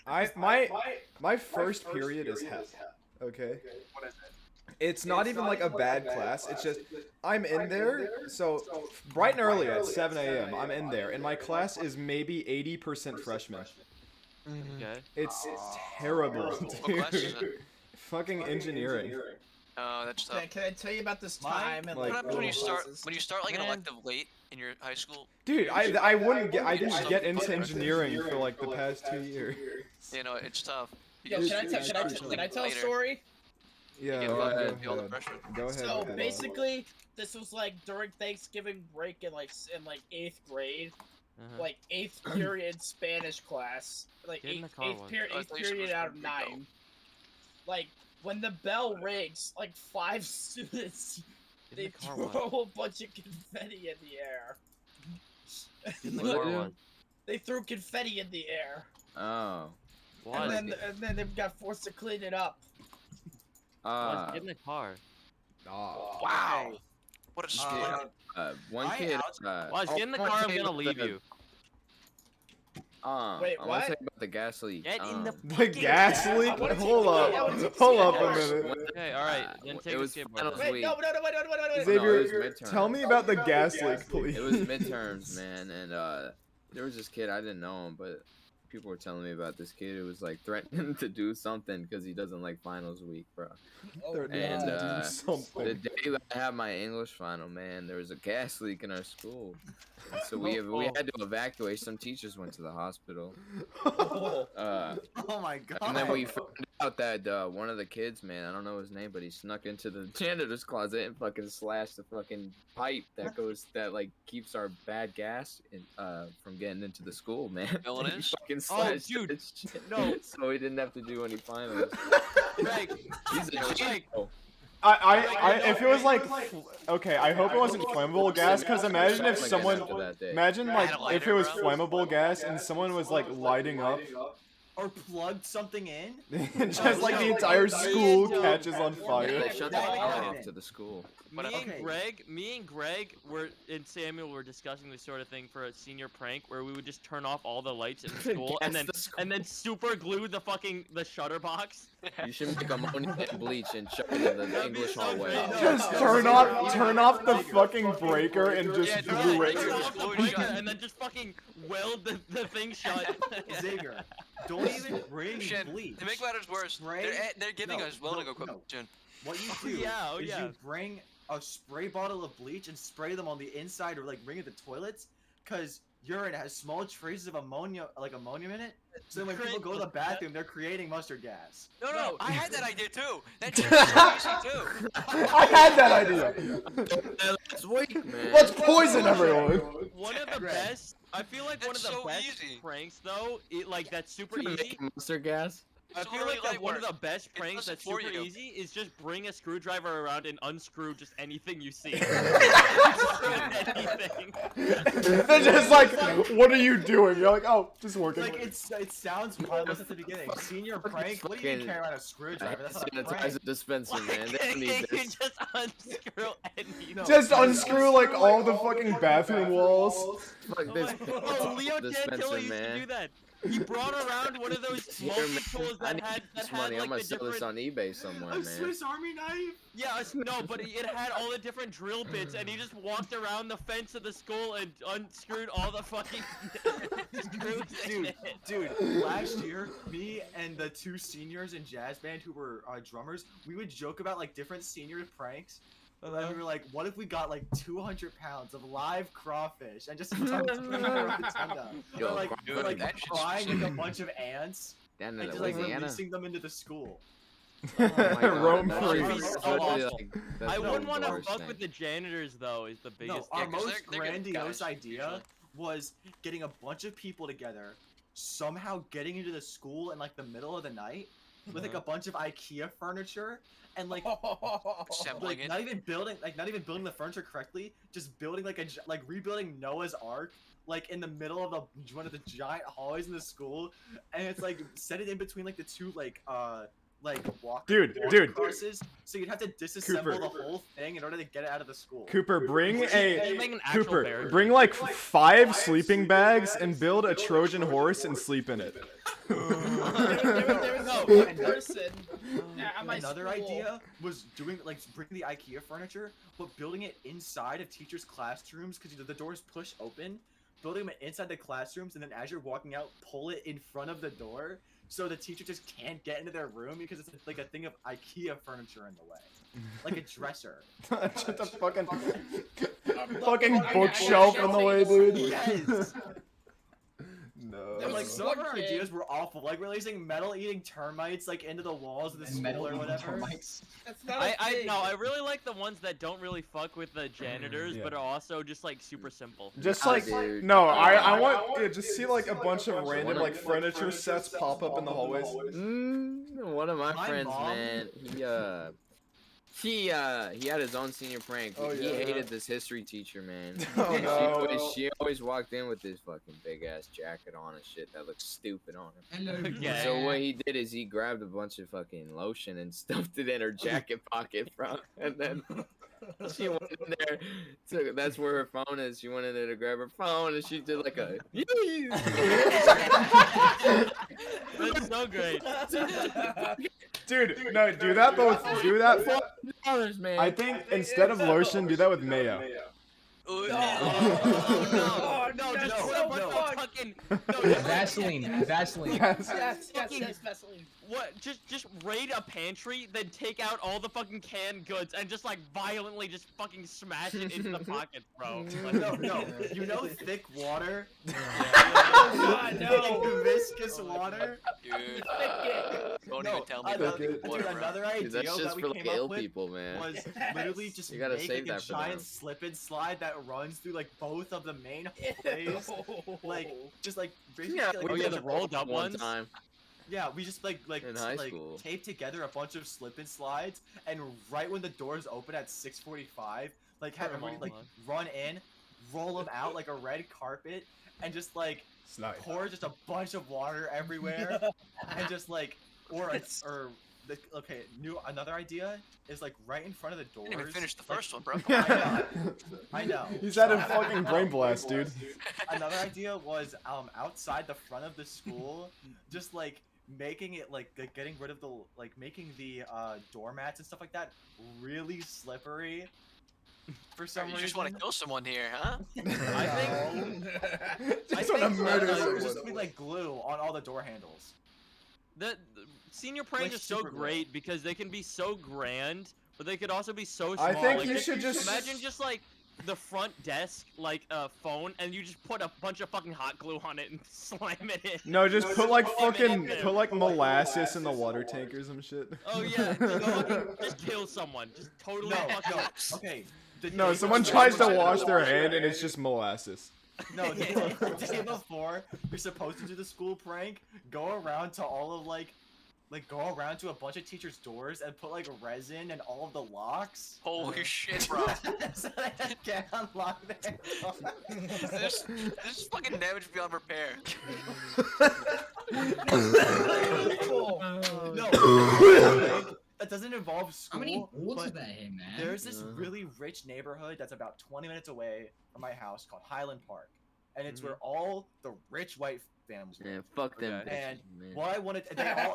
skateboard. My first period is hell. Okay. What is it? It's not even like a bad class. It's just I'm in there. So bright and early at 7 a.m. I'm in there, and my class is maybe 80% freshmen. Okay. It's terrible, What class is dude. it? Fucking engineering. Oh, that's tough. Can I tell you about this Mine- time? And Like- What happens when you start classes? like an Man. elective late in your high school? Dude, I didn't get into engineering for like the past 2 years. You know, it's tough. Yo, You can I just- tell? you Can I tell a later. story? Yeah, You go get ahead. fucked with all the pressure. Go ahead. So Kyle. basically, this was like during Thanksgiving break in like 8th grade, Uh-huh. like 8th period Spanish class, like Get in the 8th, car, 8th, Juan. period, Oh, I 8th thought you said period it was out of gonna be 9. Like when the bell rings, like 5 students Get they in the car, throw Juan. a bunch of confetti in the air. Get in the What? car, Juan. They threw confetti in the air, Oh. What? and then they got forced to clean it up. Juan, get in the car. Aw. Wow. What a split. One My kid. house- Waz, get in the car. I'm gonna leave you. Wait, I want to what? say about the gas leak. Get in the. The gas leak? I wanna Hold take- I wanna up. take Hold up the a gas. minute. Okay, all right. Then It take was the skateboard. finals then. Wait, no, wait. Xavier, it was midterm. tell me about the gas leak, please. It was midterms, man, and there was this kid, I didn't know him, but people were telling me about this kid who was like threatening to do something because he doesn't like finals week, bro. And To do the something. day that I had my English final, man, there was a gas leak in our school. And so we had to evacuate. Some teachers went to the hospital. Oh my god. And then we found out that one of the kids, man, I don't know his name, but he snuck into the janitor's closet and fucking slashed the fucking pipe that like keeps our bad gas from getting into the school, man. Villain He is? fucking Oh, slashed dude, that shit. no. So he didn't have to do any finals. Greg, He's a Greg, genius. If it was like, okay, I hope it wasn't flammable gas, because imagine if Like someone, after that day. imagine like Had a if it was lighter, flammable gas and someone was like lighting up, Or plugged something in. and just like the entire school catches on Yeah, fire. they shut the That power happened. off to the school. me and Greg and Samuel were discussing this sort of thing for a senior prank where we would just turn off all the lights in the school and Gas then the school. and then super glue the shutter box. You should make ammonia and bleach and chuck it in the That'd be English so hallway. great. Just turn off the fucking breaker and just Yeah, glue right. it. Turn off the breaker and then just fucking weld the thing shut. Xavier, don't even bring Shen, bleach. to make matters worse, Spray? they're giving No, us welding no, equipment, Jen. What you Oh, do yeah, oh, is yeah. you bring a spray bottle of bleach and spray them on the inside or like bring it to toilets, cause urine has small traces of ammonia in it. So then when people go to the bathroom, they're creating mustard gas. No, I had that idea too. That shit was so easy too. I had that idea. That's weak, man. Let's poison everyone. One of the Greg. best. I feel like one of That's the so best easy. pranks though, like that's super easy. Make mustard gas? I It's feel literally like that light one of work. the best It pranks does it that's for super you. easy is just bring a screwdriver around and unscrew just anything you see. Anything. They're just like, what are you doing? You're like, oh, just working. Like it sounds harmless at the beginning. Senior prank. What do you Fucking- care about a I screwdriver? have That's not a sanitizer prank. dispenser, man. They don't you need this. just unscrew anything. Just unscrew like all the fucking bathroom walls. Fuck this Oh, Leo dispenser, Dantillo used to man. do that. He brought around one of those Here, multi-tools I that need had this money. I'm like gonna the sell this different. on eBay somewhere, A man. Swiss Army knife. Yeah, no, but it had all the different drill bits, and he just walked around the fence of the school and unscrewed all the fucking screws in it. Dude, last year, me and the 2 seniors in jazz band who were drummers, we would joke about like different senior pranks. And then we were like, what if we got like 200 pounds of live crawfish and just dumped them in the rotunda? Yo, We're like that shit's frying like a specific. bunch of ants Down in and just like Louisiana. releasing them into the school. Oh my God, Roam that's free. really- So that's really, awful. like, that's I really wouldn't want the to worst fuck thing. with the janitors though. Is the biggest. No, our thing. 'cause most they're good grandiose guys, idea usually. was getting a bunch of people together, somehow getting into the school in like the middle of the night with like a bunch of IKEA furniture and like Assembling it. not even building the furniture correctly, just building like rebuilding Noah's Ark like in the middle of one of the giant hallways in the school, and it's like set it in between like the two Dude. crosses, so you'd have to disassemble Cooper. the whole thing in order to get it out of the school. Cooper, bring Make an actual barrier. bring like 5 sleeping bags and build a Trojan horse and sleep in it. There was one person at my Another school. idea was bringing the IKEA furniture, but building it inside of teachers' classrooms because the doors push open. Building them inside the classrooms, and then as you're walking out, pull it in front of the door, so the teacher just can't get into their room because it's like a thing of IKEA furniture in the way, like a dresser. Just a fucking bookshelf in the way, dude. Yes. No. And like some of our One kid- ideas were awful, like releasing metal-eating termites like into the walls of the school or whatever. That's not a thing. I really like the ones that don't really fuck with the janitors, Yeah. but are also just like super simple. Just Nah, like dude. no, I want just see like a bunch of random like furniture sets pop up in the hallways. One of my My friends, mom- man, he had his own senior prank. Oh, He yeah. hated this history teacher, man. Oh, And no. she always walked in with this fucking big ass jacket on and shit that looked stupid on her. Hello. Yeah. So what he did is he grabbed a bunch of fucking lotion and stuffed it in her jacket pocket, bro. And then she went in there. So that's where her phone is. She went in there to grab her phone, and she did like a. That's so great. Dude, no, do that, but do that. $4, man. I think instead of lotion, do that with mayo. Oh no, just No, put a bunch no. of fucking just Vaseline. Vaseline. Yes. Yes, Fucking- Vaseline. what just raid a pantry, then take out all the fucking canned goods and just like violently just fucking smash it into the pockets, bro. Like, No, you know thick water? God, no. Like viscous water? Dude, don't No, even tell me another, about Dude, the water, bro. another idea Dude, that's that just we for like came ill up with people, man. was literally just You gotta make save like a that for giant them. slip and slide that runs through like both of the main hallways. Like just like basically Yeah, like, Oh, we yeah, did the rolled up one ones? time. yeah, we just like In high school. tape together a bunch of slip and slides, and right when the doors open at 6:45, like have Turn 'em everybody like all run in, roll them out like a red carpet, and just like Slide. pour just a bunch of water everywhere, and just like another idea is like right in front of the doors. Didn't even finish the like- first one, bro. I know. He's had a fucking brain blast, dude. Another idea was outside the front of the school, just like making it like getting rid of the making the doormats and stuff like that really slippery. For some You reason. just want to kill someone here, huh? I think Just wanna murder Just someone. be like glue on all the door handles. the senior pranks Like are so super glue. great because they can be so grand, but they could also be so small. I think like, you should just imagine just like the front desk, like a phone, and you just put a bunch of fucking hot glue on it and slam it in. No, just put like Slam it in fucking there. put like molasses in the water tank or some shit. Oh yeah, just kill someone. Just totally No, fucking. no, okay. the No, day someone before- tries to wash their hand and it's just molasses. No, the day before you're supposed to do the school prank, go around to all of go around to a bunch of teachers' doors and put like resin in all of the locks. Holy shit, bro. So they can't unlock their door. This is fucking damage beyond repair. No, that doesn't involve How many school. balls but are there here, man? There's this really rich neighborhood that's about 20 minutes away from my house called Highland Park, and it's where all the rich white families live. Man, fuck them Okay. bitches, And man. what I wanted,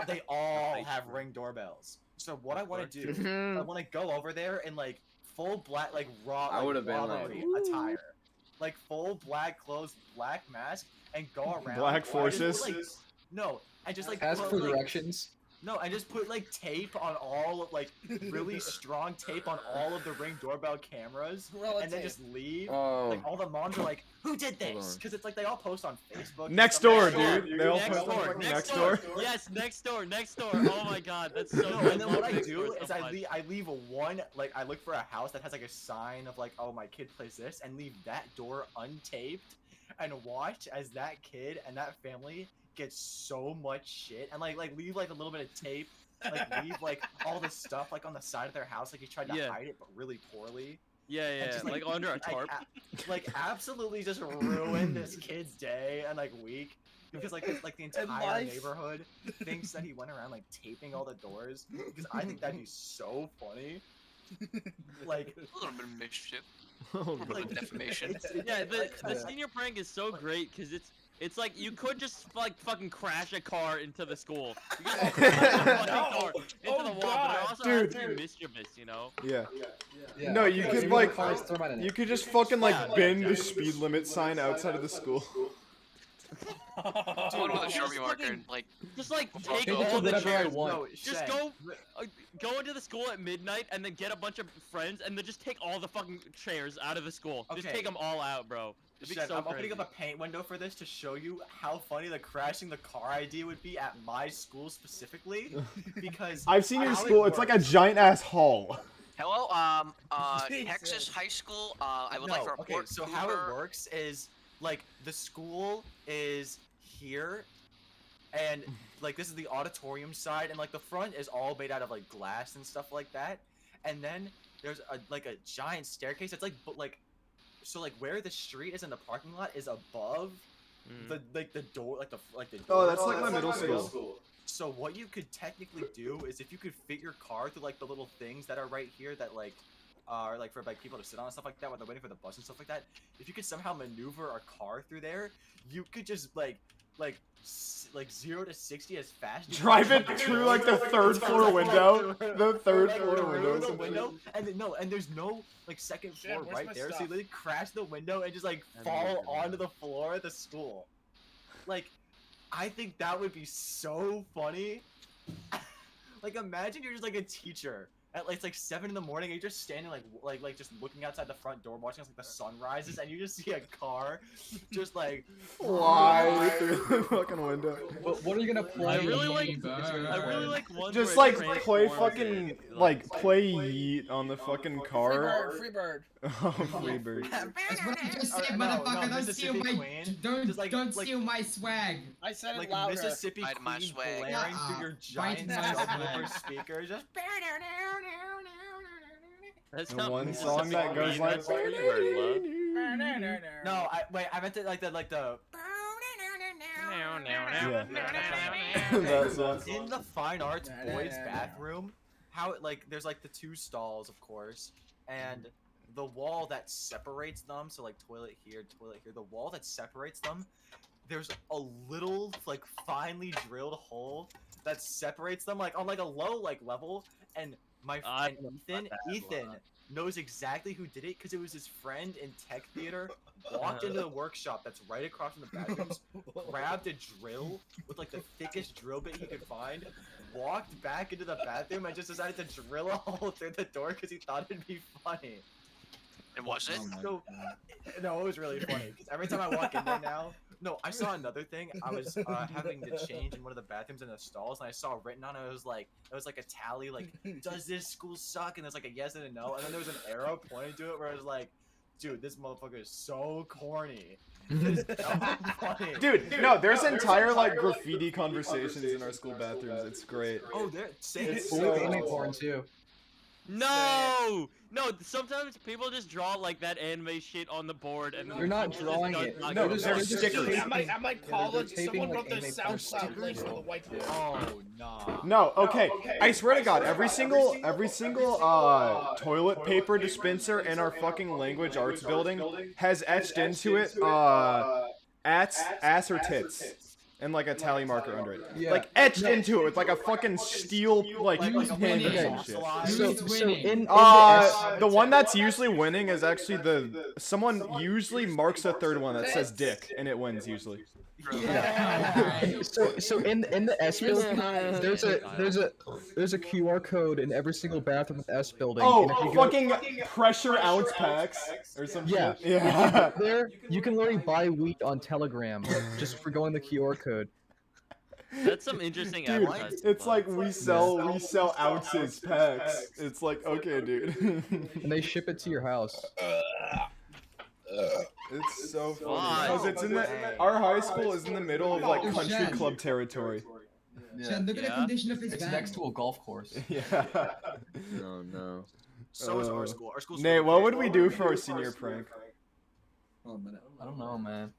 they all have Ring doorbells. So what I want to do, I want to go over there in like full black, like raw, I like, would've been like, robbery attire, like full black clothes, black mask, and go around. Black I just put, forces? like, no, I just like Ask put, for like, directions. No, I just put like tape on all like really strong tape on all of the Ring doorbell cameras, and then just leave. Like all the moms are like, "Who did this?" Because it's like they all post on Facebook. Next door, dude. They all post on fucking next door. Yes, next door. Oh my god, that's so. No, good. and then what I Next do door is so I much. leave one, like I look for a house that has like a sign of like, oh, my kid plays this, and leave that door untaped, and watch as that kid and that family gets so much shit, and like leave like a little bit of tape, like leave like all this stuff like on the side of their house, like he tried to hide it but really poorly. Yeah, just, like under a tarp. Like absolutely just ruin this kid's day and like week. Because like the entire neighborhood thinks that he went around like taping all the doors. Because I think that'd be so funny. Like A little bit of mischief. Oh, Like defamation. Yeah, the senior prank is so great because it's like you could just like fucking crash a car into the school. You could just crash a fucking car into the wall, but it also has to be mischievous, you know? Yeah. Yeah. No, you could Maybe like, the cars throw mine in it. you could just fucking like bend the speed limit sign outside of the school. Someone with a Sharpie marker and like. Just like take Change it to all the whatever I chairs. want. no, Just Shay, go into the school at midnight and then get a bunch of friends and then just take all the fucking chairs out of the school. Just Okay. take them all out, bro. It'd be Shay, so I'm opening crazy. up a paint window for this to show you how funny the crashing the car idea would be at my school specifically. Because I've seen your how it school. It's like a works- giant ass hall. Hello, Jesus. Texas High School. I would like to okay, report. so how it works is like the school is here, and like this is the auditorium side, and like the front is all made out of like glass and stuff like that, and then there's a like a giant staircase. It's like so like where the street is in the parking lot is above the door, like the door. Oh, that's like my middle school. So what you could technically do is if you could fit your car through like the little things that are right here that like are like for like people to sit on and stuff like that when they're waiting for the bus and stuff like that. If you could somehow maneuver a car through there, you could just like 0 to 60 as fast. as you Drive can. it through like the third floor window. The third Like, floor through window. the window, and then, and there's no like second Shit, floor where's right my there, so stuff? you literally crash the window and just like And fall then you onto the floor of the school. Like, I think that would be so funny. Like, imagine you're just like a teacher at like, it's like 7 in the morning, and you're just standing like just looking outside the front door, watching as like the sun rises, and you just see a car just like Fly through the fucking window. But what are you gonna play? I really like one. Just where like it play transforms fucking it, like play Yeet on the fucking car. Free bird. Oh, free bird. That's what I just said, no, motherfucker. Don't Mississippi steal my, Queen. don't Just like- steal my swag. I said it like louder. Mississippi Hide my Queen swag. blaring through your giant Hide my subwoofer swag. speakers. Just That's The not one Mississippi song that goes Queen, like. that's Free Bird, love. no, I meant to like the That's one. in the fine arts boys bathroom. How it like there's like the 2 stalls, of course, and the wall that separates them. So like toilet here. The wall that separates them. There's a little like finely drilled hole that separates them like on like a low like level, and my friend Ethan knows exactly who did it because it was his friend in tech theater. Walked into the workshop that's right across from the bathrooms, grabbed a drill with like the thickest drill bit he could find, walked back into the bathroom and just decided to drill a hole through the door because he thought it'd be funny. And was it? So, no, it was really funny because every time I walk in there now. No, I saw another thing. I was having to change in one of the bathrooms in the stalls, and I saw written on it. It was like a tally, like, does this school suck? And there's like a yes and a no, and then there was an arrow pointing to it where it was like, dude, this motherfucker is so corny. It's so funny. Dude, no, there's entire like graffiti conversations in our school bathrooms. It's great. Oh, there. Same. It's Cool gaming porn too. No! No, sometimes people just draw like that anime shit on the board and You're not people just drawing don't it. talk No, about it. they're just stickers. Dude, at my college, taping, someone like, wrote the anime SoundCloud posters. links on the whiteboard. Oh, nah. No, okay. I swear to God, every single toilet paper dispenser in our fucking language arts building has etched into it ass or tits. and like a tally marker under it. Yeah. Like etched into it with like a fucking steel like Like a pin or winning. some shit. Who's winning? The one that's usually winning is actually someone usually marks a third one that says dick, and it wins usually. So in the S building, there's a QR code in every single bathroom in the S building. and if Oh, you go- fucking pressure ounce packs or some Yeah. shit. Yeah. There, you can literally buy wheat on Telegram just for going the QR code. That's some interesting Dude, advertising. it's like we sell ounces packs. It's like, okay, dude. And they ship it to your house. It's so funny Why? because it's in our high school is in the middle of like country club territory. Chad, look at the Yeah. condition of his It's van. next to a golf course. Yeah. No, no. So is our school. Our school's Nate, what would we do for our senior prank? Oh, minute. I don't know, man.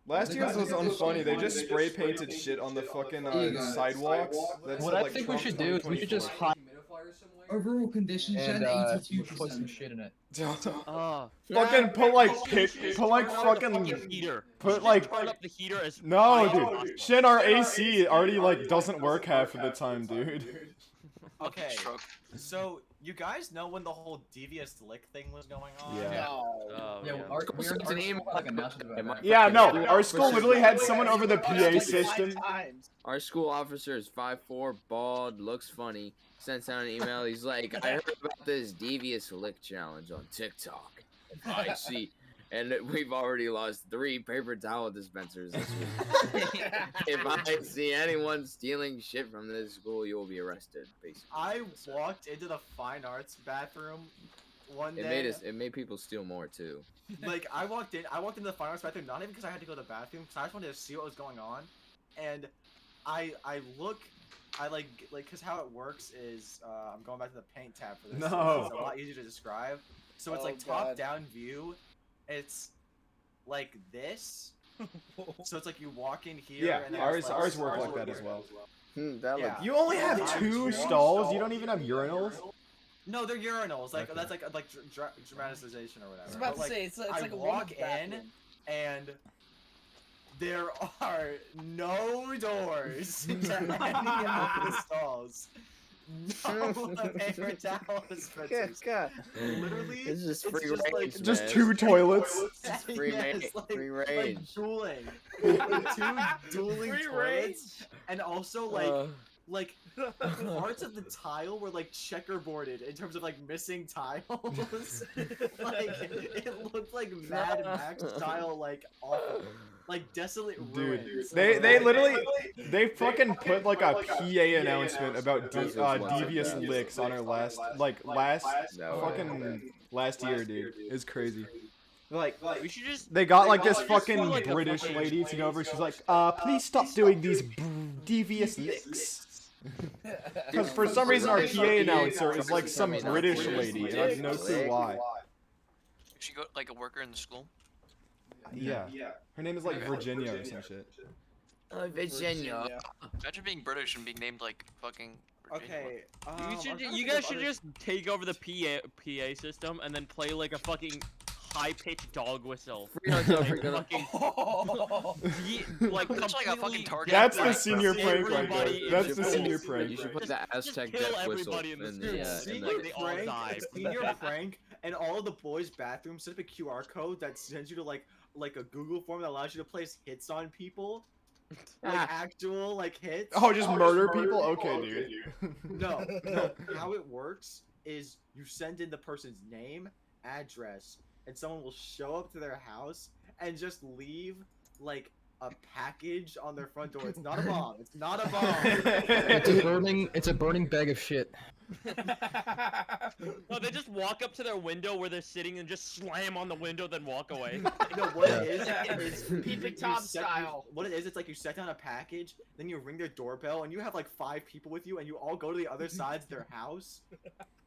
Last year's was unfunny. They just spray painted shit on the fucking sidewalks. That What said, I like, think we Trump should do is we should just 2024. hide Overall condition, Chad, and 82%. put some shit in it. Fucking put like Fucking fucking heater. put like Turn up the heater as no, high as dude. possible. Shit, our AC already like doesn't work half of the time, dude. Okay, Stroke. so you guys know when the whole devious lick thing was going on? Yeah. Oh, yeah. It's an email. Yeah, no, our school literally had someone over the PA system. Our school officer is 5'4", bald, looks funny. Sends out an email. He's like, I heard about this devious lick challenge on TikTok. I see. And we've already lost 3 paper towel dispensers this week. If I see anyone stealing shit from this school, you will be arrested. Basically, I walked into the fine arts bathroom one it day. made people steal more too. Like I walked into the fine arts bathroom not even because I had to go to the bathroom, because I just wanted to see what was going on, and I because how it works is I'm going back to the paint tab for this. No. It's a lot easier to describe. So it's like top down view. It's like this. So it's like you walk in here. Yeah, and then ours it's like ours work ours like that work as well. That Yeah. looks You only have 2 stalls. You don't even have urinals. No, they're urinals. Like Okay. that's like dramatization or whatever. I was about But, to say it's I like a walk woman's in bathroom. and there are no doors to any of the stalls. No paper towel dispensers. Literally, It's just it's free just like- range, Just man. 2 toilets. Free Yes, free like range. dueling. Like 2 dueling Free toilets. And also like parts of the tile were like checkerboarded in terms of like missing tiles. Like it looked like Mad Max style, like awful, like desolate Dude, ruins. they literally they fucking put like a PA announcement about This is what's devious up. licks on our last No way. fucking last year, dude. It's crazy. Like We should just. they got like this just fucking do, like, a British fucking- lady to go over. She's like, please stop doing these devious licks. Because for some reason our PA announcer is like some British lady, and I have no clue why. She got like a worker in the school. Yeah, her name is like Virginia or some shit. Virginia. Imagine being British and being named like fucking. Virginia. Okay. You guys should just take over the PA system and then play like a fucking high-pitched dog whistle. Like, fucking, like That's like a fucking completely target. That's the like, senior prank right everybody there. in That's the the school. senior You prank. should put Just- the Aztec kill death whistle everybody in the in school. the Senior they all prank, die. senior prank, and all of the boys' bathrooms set up a QR code that sends you to like a Google form that allows you to place hits on people, like actual like hits. Oh, just murder people? Okay, dude. No. How it works is you send in the person's name, address, and someone will show up to their house and just leave like a package on their front door. It's not a bomb. It's not a bomb. It's a burning bag of shit. No, they just walk up to their window where they're sitting and just slam on the window, then walk away. No, what it is Peeping you Tom set- style. What it is, it's like you set down a package, then you ring their doorbell, and you have like 5 people with you, and you all go to the other sides of their house,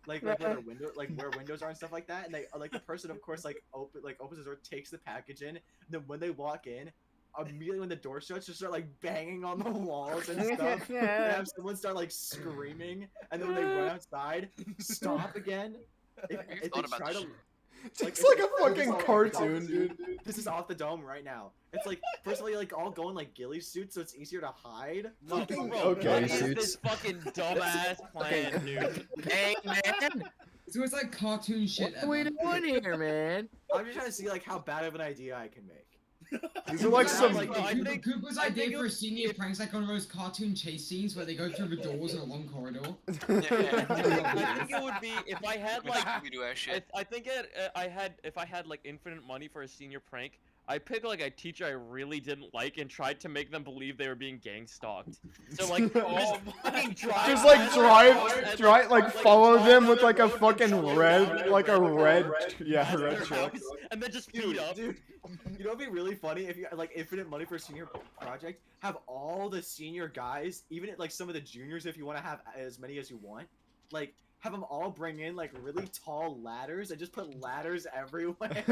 like where their window, like where windows are and stuff like that. And they like the person, of course, opens the door, takes the package in, and then when they walk in, immediately when the door shuts, just start like banging on the walls and stuff, and have someone start like screaming, and then when they run outside, stop again. If You've they thought about try this to, shit. It's like a fucking cartoon, dude. This is off the dome right now. It's like, first of all, you like all go in like ghillie suits, so it's easier to hide. Fucking Bro, okay. what is this fucking dumbass plan, dude? Hey, man. So it's like cartoon shit. What are we doing here, man? I'm just trying to see like how bad of an idea I can make. These are like some. Cooper's idea for a senior pranks like one of those cartoon chase scenes where they go through the doors in a long corridor. I think it would be if I had like I think if I had like infinite money for a senior prank, I'd pick like a teacher I really didn't like and tried to make them believe they were being gang stalked. So like Just like drive, like follow them with like a fucking red, like a red, yeah, red truck. And then just speed up. Dude, you know what'd be really funny if you had like infinite money for a senior project, have all the senior guys, even like some of the juniors if you want to have as many as you want, like have them all bring in like really tall ladders and just put ladders everywhere.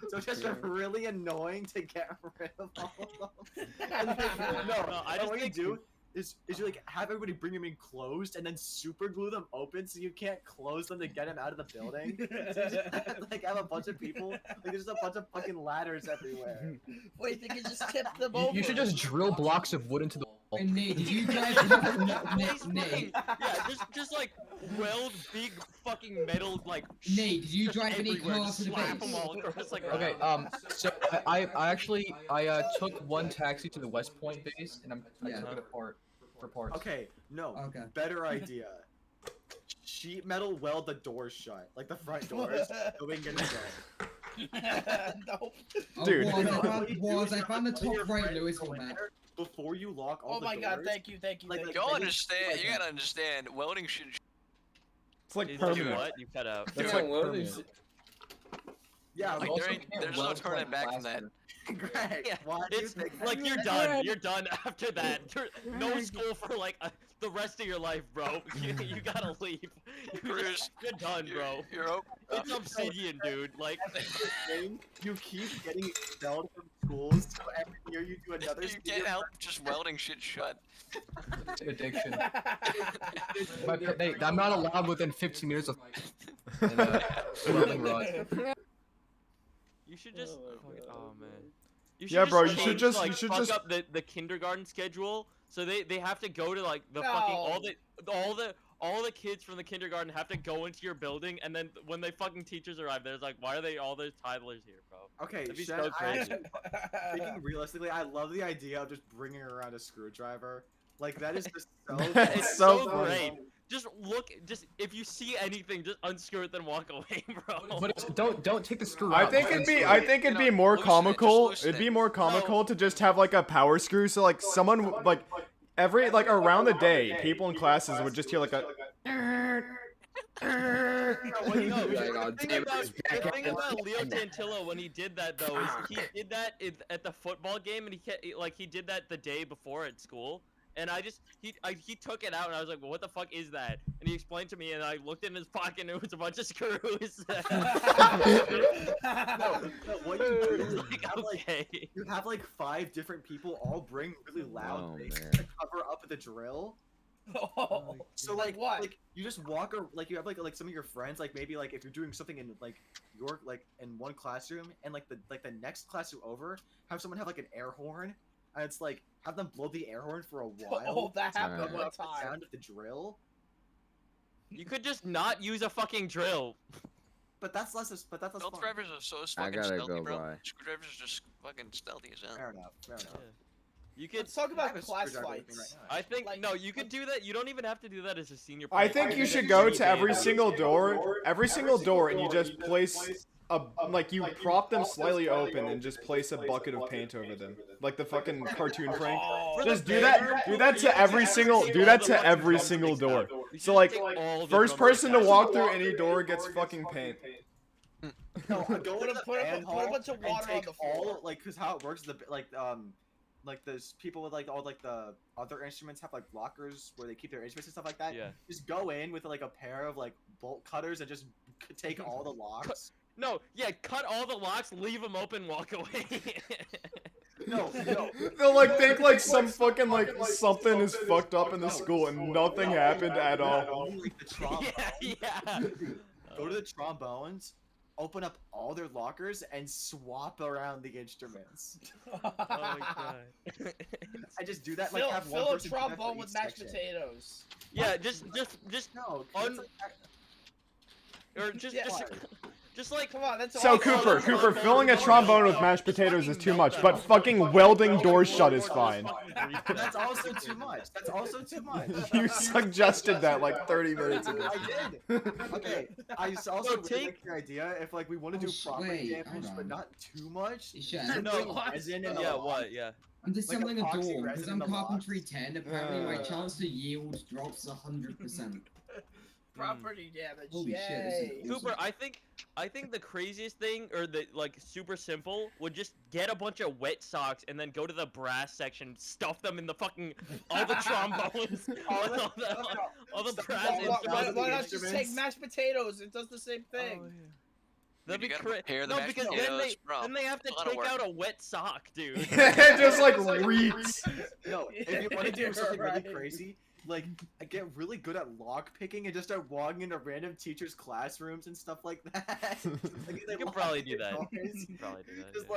So it's just really annoying to get rid of all of them. And then, no, I just what you do is you like have everybody bring them in closed and then super glue them open so you can't close them to get them out of the building. So you just, like have a bunch of people, like there's just a bunch of fucking ladders everywhere. Wait, they can just tip them over. You should just drill blocks of wood into the wall. And Nate, did you guys Nate? Yeah, just like weld big fucking metal like. Nate, did you drive any everywhere, cars to the slap base? them all across like. Okay, so I actually took one taxi to the West Point base and I took it apart for parts. Okay, no. Okay. Better idea. Sheet metal weld the doors shut, like the front doors, so we can get in. No. Dude. I found the top right Lewis on that. Before you lock all Oh the my doors. god, thank you. Like, Y'all understand? You gotta understand. Welding should. It's like Is permanent. what? You cut out. That's Yeah, like well, permanent. Yeah, Like there's no turning back from that. Greg, Yeah, why do you it's think like you're done. You're done after that. No school for like the rest of your life, bro. You gotta leave. You're done, bro. You're It's obsidian, dude. Like you keep getting expelled from schools, so every year you do another. You can't help just welding shit shut. It's an addiction. I'm not allowed within 15 minutes of welding rod. you should just. Oh man. Yeah, bro, you change, should just- like, you should fuck just- up the kindergarten schedule. So they have to go to like the No. fucking all the kids from the kindergarten have to go into your building, and then when the fucking teachers arrive, there's like, why are they all those toddlers here, bro? Okay, That'd be Shen, so crazy. Thinking realistically, I love the idea of just bringing around a screwdriver. Like that is just so. It's so great. funny. Just look, if you see anything, just unscrew it, then walk away, bro. But don't take the screw I out. think it'd be more loosen it, just comical. loosen It'd be it. more comical to just have like a power screw, so like someone like every like around the day, people in classes would just hear like a. The thing about Leo Tantillo when he did that though is he did that at the football game, and he did that the day before at school. And he took it out, and I was like, well, what the fuck is that? And he explained to me, and I looked in his pocket, and it was a bunch of screws. What you do is Like, okay. you have like 5 different people all bring really loud Oh, things man. to cover up the drill. Oh, So like what? Like you just walk or like you have like some of your friends, like maybe like if you're doing something in like your like in one classroom, and like the next classroom over, have someone have like an air horn. And it's like have them blow the air horn for a while. Oh, that happened Alright. one The time. sound of the drill. You could just not use a fucking drill. But that's less. But that's less Belt fun. drivers are so I fucking gotta stealthy, go bro. by. Screwdrivers are just fucking stealthy as hell. Fair enough. Fair enough. You could. Let's talk I about have a class screwdriver with me fights. right now. I think Like- no. You could do that. You don't even have to do that as a senior. I prank. think you could should just go any to day every of the single week. door, and you just place a like you prop them slightly open and just place a bucket of paint over them, like the fucking cartoon prank. Oh, Just do that to every single door. So like first person to walk through any door gets fucking paint. No, go Put into a- the put a- band put a hall bunch of and water on take the floor. all like because how it works like there's people with like all like the other instruments have like lockers where they keep their instruments and stuff like that. Yeah. Just go in with like a pair of like bolt cutters and just take all the locks. No, yeah, cut all the locks, leave them open, walk away. No. They'll like think like some fucking like something is fucked up in the school and nothing happened at all. Like the trombone. yeah. Go to the trombones, open up all their lockers and swap around the instruments. Oh my god. I just do that like have one fill a person do that for trombone each with mashed section. potatoes. Yeah, just No, or just like Come on, that's So all. Cooper, filling a trombone with mashed potatoes is too much, but fucking welding doors shut is fine. That's also too much. That's also too much. You suggested that like 30 minutes ago. I did. Okay, I also really take- like your idea if like we want to do proper wait, damage, hold but on. not too much. Yeah. No, resin in the yeah, log. what? Yeah. I'm disassembling a epoxy door because resin I'm in the carpentry logs. 10. Apparently, my chance to yield drops 100%. Property damage. Holy Yay. shit, this is Cooper, I think the craziest thing, or the like super simple, would just get a bunch of wet socks and then go to the brass section, stuff them in the fucking all the trombones, all the brass Why not just take instruments. mashed potatoes? It does the same thing. That'd You be gotta crazy. prepare the No, mashed because potatoes from then they have to auto take work. out a wet sock, dude. It just like reeks. No, if you want to do You're something really right. crazy, like I get really good at lock picking and just start walking into random teachers' classrooms and stuff like that. Like, You could probably do that. Probably do that. Just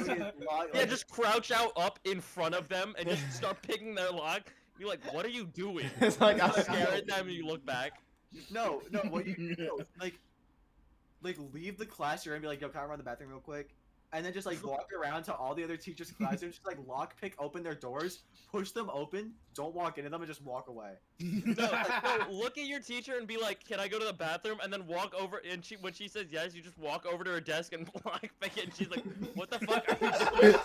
yeah. like. Yeah, just crouch out up in front of them and just start picking their lock. Be like, what are you doing? It's like You stare at them and you look back. No, what you do, like leave the classroom and be like, yo, can I run the bathroom real quick? And then just like walk around to all the other teachers' classrooms, just like lock pick open their doors, push them open, don't walk into them, and just walk away. No, look at your teacher and be like, can I go to the bathroom? And then walk over, and when she says yes, you just walk over to her desk and lock pick it, and she's like, what the fuck are you doing?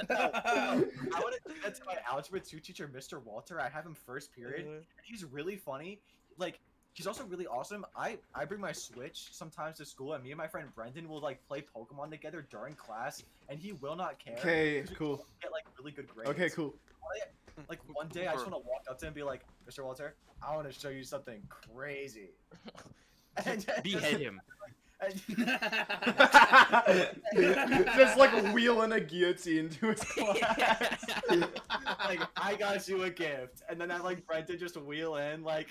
I want to do that to my algebra 2 teacher, Mr. Walter. I have him first period. And he's really funny. Like, he's also really awesome. I bring my Switch sometimes to school, and me and my friend Brendan will like play Pokemon together during class, and he will not care. Okay, 'cause we cool. both get like really good grades. Okay, cool. Like one day, I just want to walk up to him and be like, Mr. Walter, I want to show you something crazy. And Behead him. Just like wheeling a guillotine to his class. Like, I got you a gift, and then I like Brendan just wheel in like.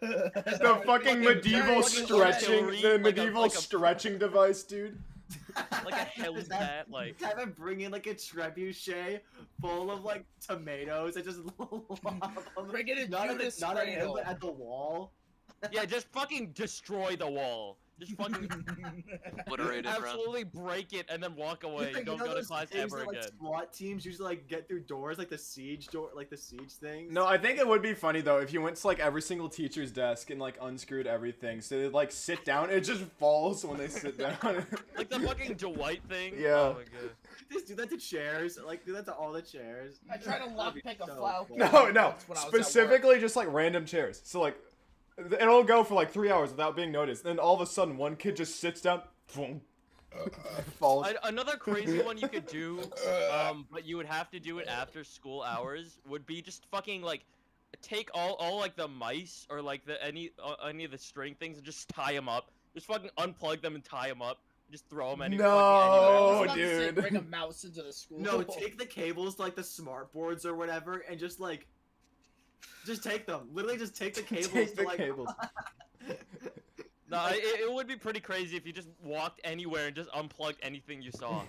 The fucking medieval stretching, the medieval stretching device, dude. Like a hell's hat, like. Have him bring in like a trebuchet full of like tomatoes and just Bring it in not at Judas not at him, Cradle. but at the wall. Yeah, just fucking destroy the wall. Just fucking Obliterated, bro. absolutely break it and then walk away. Like, Don't you know go to those class things ever that, like, again. SWAT teams usually like get through doors, like the siege door, like the siege things. No, I think it would be funny though if you went to like every single teacher's desk and like unscrewed everything, so they'd like sit down. It just falls when they sit down. Like the fucking Dwight thing. Yeah. Oh my god. Just do that to chairs. Like do that to all the chairs. I tried to That'd be lockpick a so flower. cool. No, when no. I was at work. Specifically, just like random chairs. So like, it'll go for like 3 hours without being noticed. Then all of a sudden, one kid just sits down, boom, falls. Another crazy one you could do, but you would have to do it after school hours, would be just fucking like take all like the mice or like the any of the string things and just tie them up. Just fucking unplug them and tie them up. Just throw them anywhere. No, It's not the same, dude. Bring a mouse into the school. No, take the cables to like the smart boards or whatever, and just like, just take them. Literally, just take the cables. Take to, the like, cables. No, it would be pretty crazy if you just walked anywhere and just unplugged anything you saw.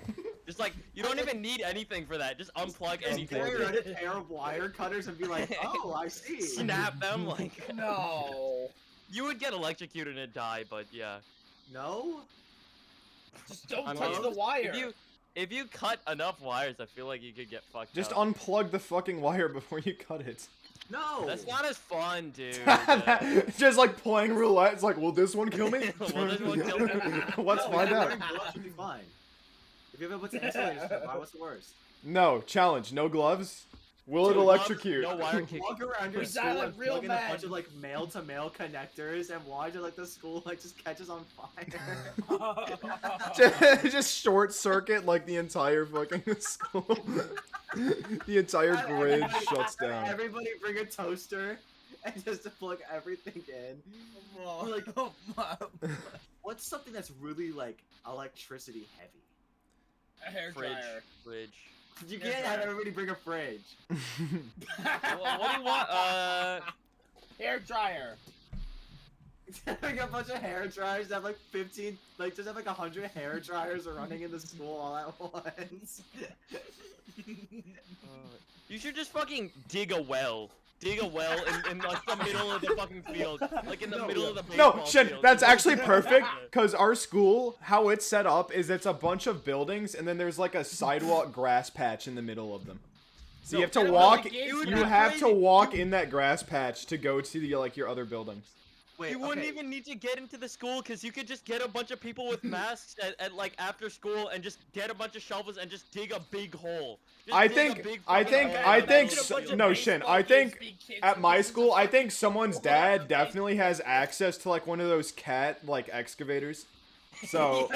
Just like, you don't even need anything for that. Just unplug anything. carry around a pair of wire cutters and be like, oh, I see. Snap them like. No. You would get electrocuted and die, but yeah. No. Just don't I touch mean, the wire. If you cut enough wires, I feel like you could get fucked Just up. unplug the fucking wire before you cut it. No. That's not as fun, dude. Just like playing roulette. It's like, will this one kill me? Will this one kill me? Let's find out. Wearing gloves should be fine. If you have a bunch of insulators, what's the worst? No, challenge. No gloves. Will it Dude, electrocute? No wire kick. Walk around your We school sound like and real plug in a men. bunch of like male-to-male connectors and watch it like the school like just catches on fire. Just short circuit like the entire fucking school. The entire grid shuts down. Everybody bring a toaster and just to plug everything in. Or, like, what's something that's really like electricity heavy? A hair Fridge. dryer. Fridge. You can't have everybody bring a fridge. What do you want? Hair dryer. We got a bunch of hair dryers that have like 15, like just have like 100 hair dryers running in the school all at once. You should just fucking dig a well. Dig a well in like the middle of the fucking field. Like in the middle of the baseball No, Shin, field. that's actually perfect, because our school, how it's set up is it's a bunch of buildings, and then there's like a sidewalk grass patch in the middle of them. So you have to walk, you have to walk in that grass patch to go to the, like, your other buildings. Wait, You wouldn't even need to get into the school because you could just get a bunch of people with masks at like after school and just get a bunch of shovels and just dig a big hole. I think, no, Shin, I think at my school, I think someone's dad definitely has access to like one of those cat, like, excavators. So.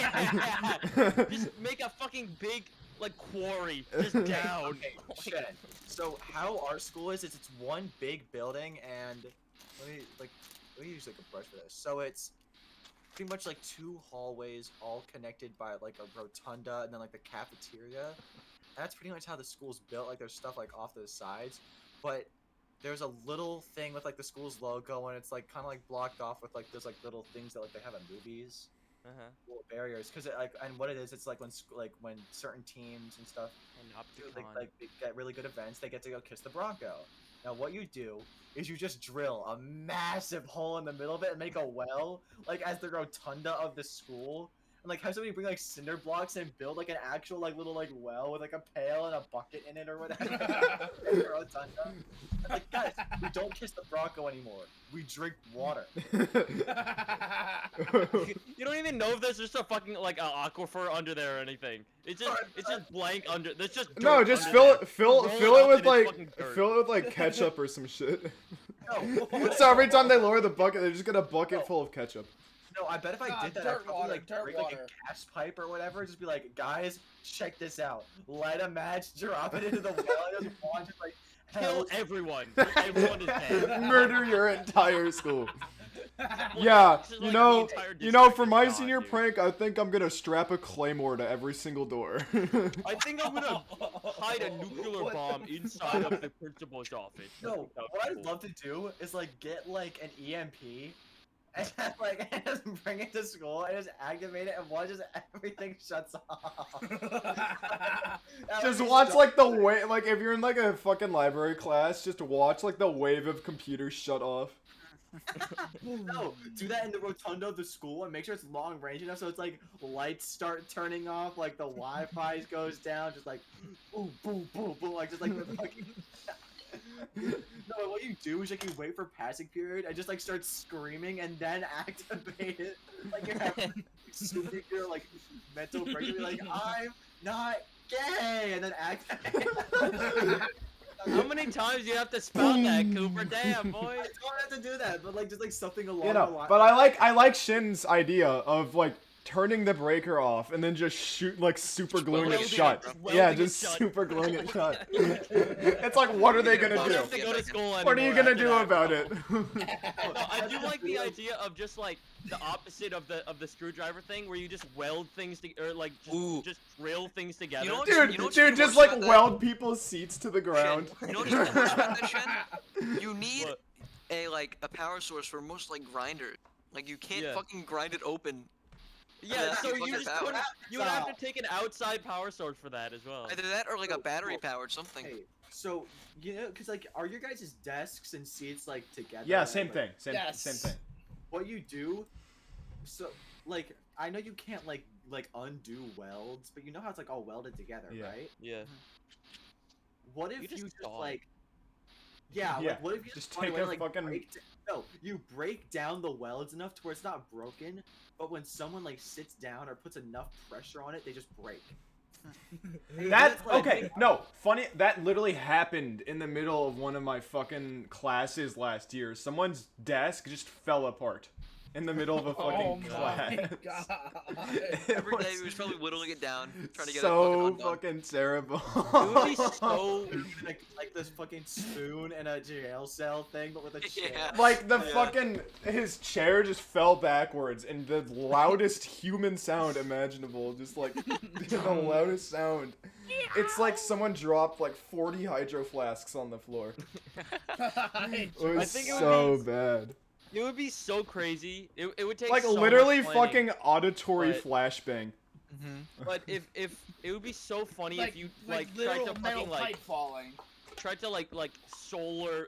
Just make a fucking big, like, quarry just down. Okay, shit. So how our school is it's one big building and let me use like a brush for this. So it's pretty much like 2 hallways all connected by like a rotunda and then like the cafeteria. That's pretty much how the school's built. Like there's stuff like off to the sides, but there's a little thing with like the school's logo and it's like kind of like blocked off with like those like little things that like they have in movies. Little barriers, because like, and what it is, it's like when certain teams and stuff they get really good events, they get to go kiss the Bronco. Now what you do is you just drill a massive hole in the middle of it and make a well, like as the rotunda of the school, and like have somebody bring like cinder blocks and build like an actual like little like well with like a pail and a bucket in it or whatever. In the rotunda. And, like, guys, we don't kiss the Bronco anymore. We drink water. You don't even know if there's just a fucking like an aquifer under there or anything. It's just blank under. There's just dirt No, just under fill it with like ketchup or some shit. No. So every time they lower the bucket, they just get a bucket full of ketchup. No, I bet if I did that, I'd probably like break like a gas pipe or whatever. Just be like, guys, check this out. Light a match, drop it into the well, and just watch it like kill everyone. Everyone is dead. Murder your entire school. Yeah, you know, for my senior prank, I think I'm gonna strap a claymore to every single door. I think I'm gonna hide a nuclear bomb inside of the principal's office. No, what I'd love to do is like get like an EMP and like just bring it to school and just activate it and watch as everything shuts off. Just watch like the wave, like if you're in like a fucking library class, just watch like the wave of computers shut off. No, do that in the rotunda of the school and make sure it's long range enough so it's like lights start turning off, like the Wi-Fi goes down, just like boom, boom, boom, boom, like just like the fucking. No, what you do is like you wait for passing period and just like start screaming and then activate it. Like you're having super like mental breakdown, like I'm not gay, and then activate. How many times do you have to spell that, Cooper? Damn, boy. I don't have to do that, but like just like something along You the know, line. but I like Shin's idea of like turning the breaker off and then just super gluing it shut. Yeah, just super gluing it shut. It's like, what are they gonna do? Have to go to school What are you gonna do about it? No, I do like the idea of just like the opposite of the screwdriver thing, where you just weld things or like just drill things together. Dude, just like weld people's seats to the ground. Shin, you know what's worse about that, Shin? You need a power source for most like grinders. Like you can't fucking grind it open. Yeah, so you would have to take an outside power source for that as well. Either that or like a battery powered something. Hey, so you know, cause like, are your guys' desks and seats like together? Yeah, same thing. Same thing. What you do, so like, I know you can't like undo welds, but you know how it's like all welded together, right? Yeah. What if you just like, yeah. like, what if you just take a fucking you break down the welds enough to where it's not broken, but when someone like sits down or puts enough pressure on it, they just break. Funny, that literally happened in the middle of one of my fucking classes last year. Someone's desk just fell apart in the middle of a fucking class. Every day he was probably whittling it down, trying to get it fucking terrible. It would be so like this fucking spoon in a jail cell thing, but with a chair. Like the fucking his chair just fell backwards in the loudest human sound imaginable. Just like the loudest sound. It's like someone dropped like 40 hydro flasks on the floor. It was so bad. It would be so crazy. It would take Like so literally much planning, fucking auditory but- flashbang. But if it would be so funny if you tried literal to metal fucking pipe falling. tried to like solar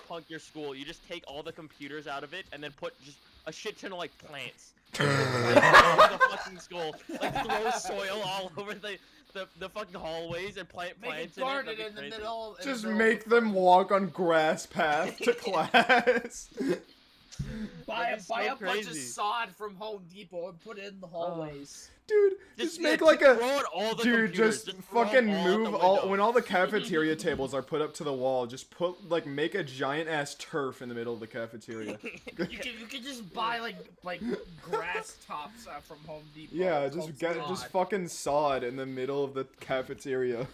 punk your school. You just take all the computers out of it and then put just a shit ton of like plants. All over the fucking school. Like throw soil all over the fucking hallways and plant Make plants it garden That'd be in the crazy. middle. Just make them walk on grass path to class. Buy That'd be a so bunch of crazy. sod from Home Depot and put it in the hallways. Dude, just make yeah, like just a throw out all the dude, computers, just throw 'em fucking all out move the all window. when all the cafeteria tables are put up to the wall. Just put like make a giant ass turf in the middle of the cafeteria. You can just buy like grass tops from Home Depot. Yeah, It's just called get sod. just fucking sod in the middle of the cafeteria.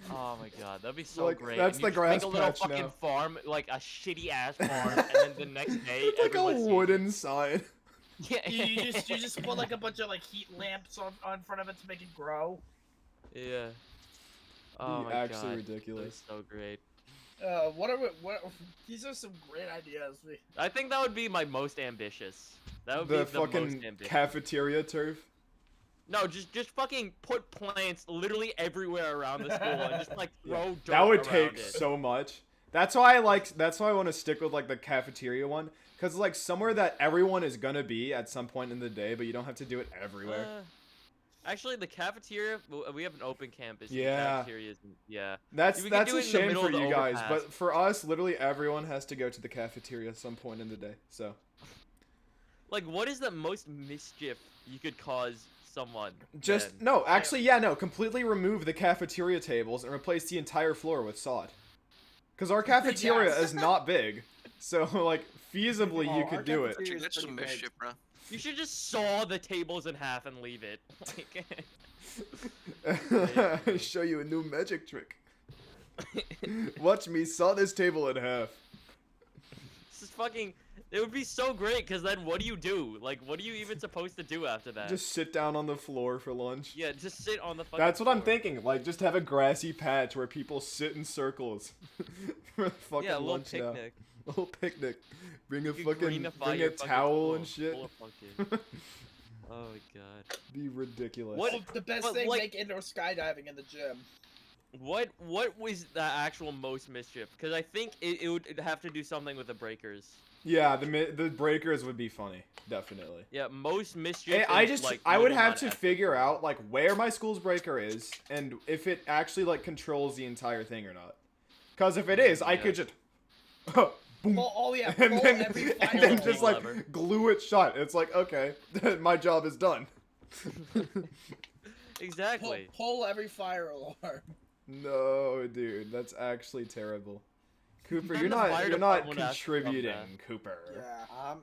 Oh my god, that'd be so Like, great. that's And you the just make grass a little patch fucking now. farm, like a shitty ass farm, and then the next day Like a everyone sees it. wooden sign. Yeah, You just put like a bunch of like heat lamps on front of it to make it grow. yeah. Oh my Actually god, ridiculous. that's so great. What? These are some great ideas. I think that would be my most ambitious. That would The be the fucking most ambitious. cafeteria turf. No, just fucking put plants literally everywhere around the school and just like throw dirt That would around take it. so much. That's why I want to stick with like the cafeteria one, cuz like somewhere that everyone is going to be at some point in the day, but you don't have to do it everywhere. Actually, the cafeteria, we have an open campus. Yeah. The cafeteria isn't, yeah. That's We could that's do a it in the shame middle for of the you guys, overpass. but for us literally everyone has to go to the cafeteria at some point in the day. So, Like, what is the most mischief you could cause someone? just then? no, actually yeah, no, completely remove the cafeteria tables and replace the entire floor with sod. Cuz our cafeteria Yes. is not big. So like feasibly you our could do it. cafeteria- That's some pretty big. mischief, bro. You should just saw the tables in half and leave it. Like, Show you a new magic trick. Watch me saw this table in half. this is fucking. It would be so great, because then what do you do? Like, what are you even supposed to do after that? Just sit down on the floor for lunch. Yeah, just sit on the fucking That's what I'm floor. thinking. Like, just have a grassy patch where people sit in circles for fucking Yeah, a little lunch now. picnic. A little picnic. Bring a You could fucking greenify bring your a fucking towel school and shit. full of pumpkin. Oh my god. Be ridiculous. What- Oh, the best but, thing, like- make indoor skydiving in the gym. What was the actual most mischief? Because I think it would have to do something with the breakers. Yeah, the breakers would be funny, definitely. Yeah, most mischief. I is, just like, I would really have not to ethical. figure out like where my school's breaker is and if it actually like controls the entire thing or not. Cause if it is, I Yeah. could just boom, Oh yeah, and pull then, every and fire then alarm. just like lever. glue it shut. It's like okay, my job is done. Exactly. Pull every fire alarm. No, dude, that's actually terrible. Cooper, Then you're the not fire you're not department has to come contributing, back. Cooper. Yeah,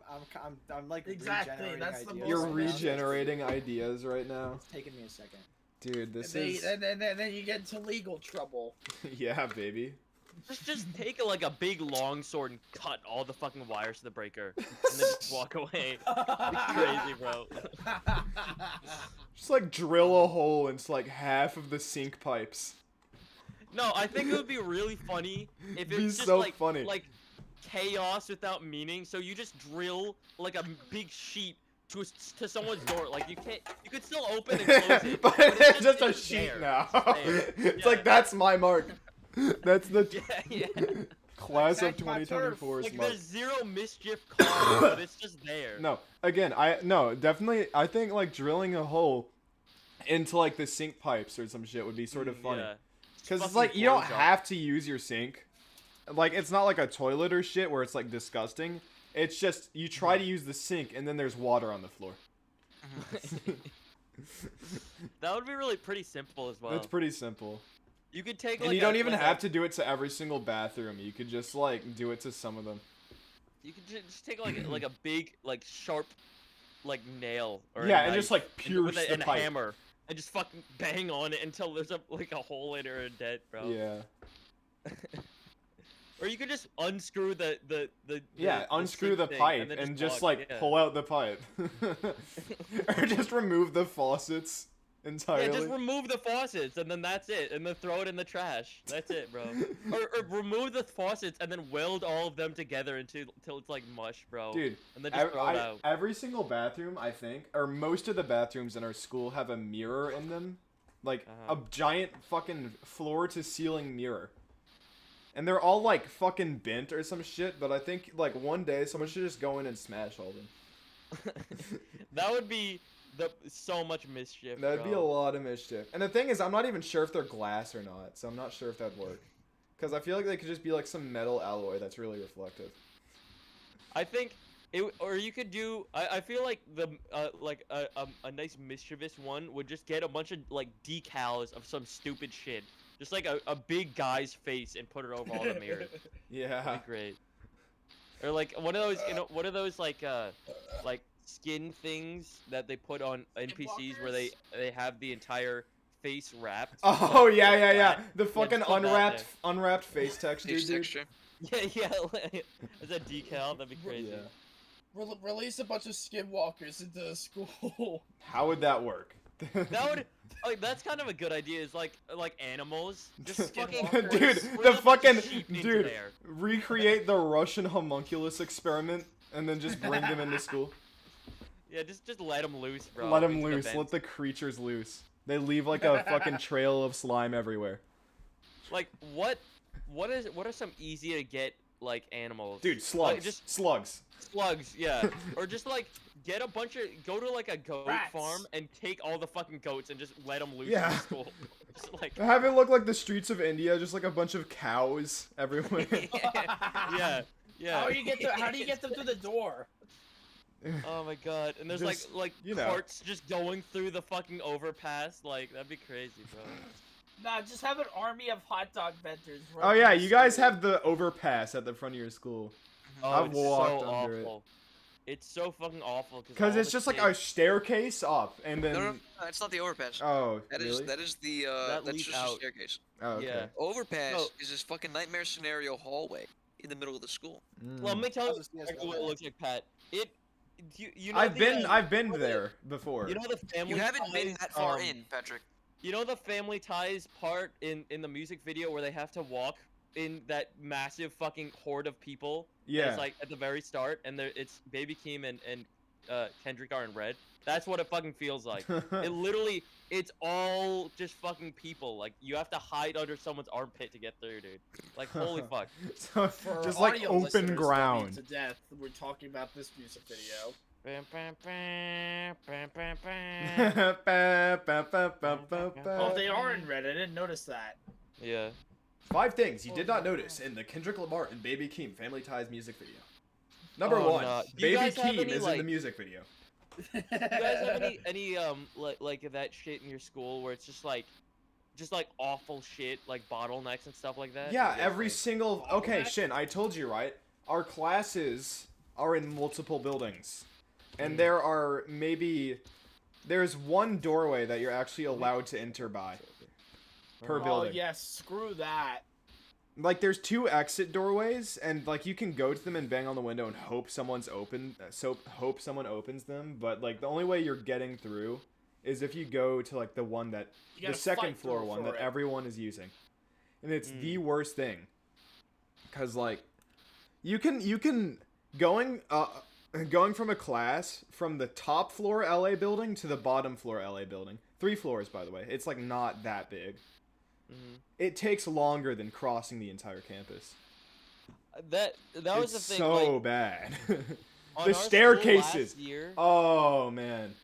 I'm like Exactly, regenerating that's the ideas most You're right now. regenerating ideas right now. It's taking me a second. Dude, this and, is then you get into legal trouble. yeah, baby. Just take like a big long sword and cut all the fucking wires to the breaker, and then just walk away. It's crazy, bro. Just like drill a hole into like half of the sink pipes. No, I think it would be really funny if Be it's just so like funny. like chaos without meaning. So you just drill like a big sheet to someone's door. Like you could still open and close it, but it's just a it's sheet there. now. There. It's Yeah. like that's my mark. That's the Yeah. class of Attack my turf. 2024's Like mark. there's zero mischief caused, but it's just there. No, again, definitely. I think like drilling a hole into like the sink pipes or some shit would be sort of funny. Yeah. Because it's Fucking like you don't blows up. have to use your sink. Like it's not like a toilet or shit where it's like disgusting. It's just you try to use the sink and then there's water on the floor. That would be really pretty simple as well. That's pretty simple. You could take And like you don't a, even like have to do it to every single bathroom. You could just like do it to some of them. You could just take like a big like sharp like nail or a Yeah, and knife just like and pierce with the and a pipe. hammer and just fucking bang on it until there's a like a hole in it or a dent, bro. Yeah. Or you could just unscrew the Yeah, unscrew sink the thing pipe then and just walk, like yeah. pull out the pipe. Or just remove the faucets. entirely. Yeah, just remove the faucets and then that's it, and then throw it in the trash. That's it, bro. or remove the faucets and then weld all of them together until it's like mush, bro. Dude, and then just throw it out. every single bathroom, I think, or most of the bathrooms in our school have a mirror in them. Like, a giant fucking floor-to-ceiling mirror. And they're all, like, fucking bent or some shit, but I think, like, one day someone should just go in and smash all of them. That would be so much mischief, That'd be a lot of mischief. And the thing is, I'm not even sure if they're glass or not, so I'm not sure if that'd work. Because I feel like they could just be, like, some metal alloy that's really reflective. I think... or you could do. I feel like a nice mischievous one would just get a bunch of like decals of some stupid shit, just like a big guy's face and put it over all the mirrors. Yeah. That'd be great. Or like one of those, what are those like skin things that they put on NPCs where they have the entire face wrapped. Oh yeah. The fucking unwrapped face texture, dude. Yeah. Is that decal? That'd be crazy. Yeah. Release a bunch of skinwalkers into the school. How would that work? That would, like, that's kind of a good idea. Is like animals, just fucking dude, recreate the Russian homunculus experiment and then just bring them into school. Yeah, just let them loose, bro. Let them loose. Let the creatures loose. They leave like a fucking trail of slime everywhere. Like what are some easy to get like animals? Dude, slugs. Like, just slugs. Slugs, yeah. Or just like go to like a goat farm and take all the fucking goats and just let them loose in school. Just like have it look like the streets of India, just like a bunch of cows everywhere. Yeah. How do you get them through the door? Oh my god. And there's just, like carts just going through the fucking overpass. Like that'd be crazy, bro. Nah, just have an army of hot dog vendors. Oh yeah, you guys have the overpass at the front of your school. Oh, I've walked so under awful. It's so fucking awful. Because it's just like a staircase up, and then... No, it's not the overpass. Oh, really? That is the, that's just a staircase. Oh, okay. Yeah. Overpass is this fucking nightmare scenario hallway in the middle of the school. Well, let me tell you exactly what it looks like, Pat. You know I've been there before. You know the family You haven't been that far in, Patrick. You know the Family Ties part in the music video where they have to walk in that massive fucking horde of people? Yeah. It's like at the very start, and it's Baby Keem and Kendrick are in red. That's what it fucking feels like. It's all just fucking people. Like, you have to hide under someone's armpit to get through, dude. Like, holy fuck. So, just like open ground. To death, we're talking about this music video. Oh, they are in red. I didn't notice that. Yeah. 5 things you did not notice in the Kendrick Lamar and Baby Keem Family Ties music video. Number 1, no. Baby Keem is in the music video. You guys have any like that shit in your school where it's just like awful shit, like bottlenecks and stuff like that? Yeah, every single... Okay, Shin, I told you, right? Our classes are in multiple buildings. And there are there's one doorway that you're actually allowed to enter by. Per building. Oh, yes, screw that. Like, there's 2 exit doorways, and, like, you can go to them and bang on the window and hope someone opens them, but, like, the only way you're getting through is if you go to, like, the one that... The second floor one that everyone is using. And it's the worst thing. Because, like, you can... Going from a class from the top floor LA building to the bottom floor LA building. 3 floors, by the way. It's, like, not that big. It takes longer than crossing the entire campus. That was the thing. So like, bad. on The our staircases. School last year, oh man.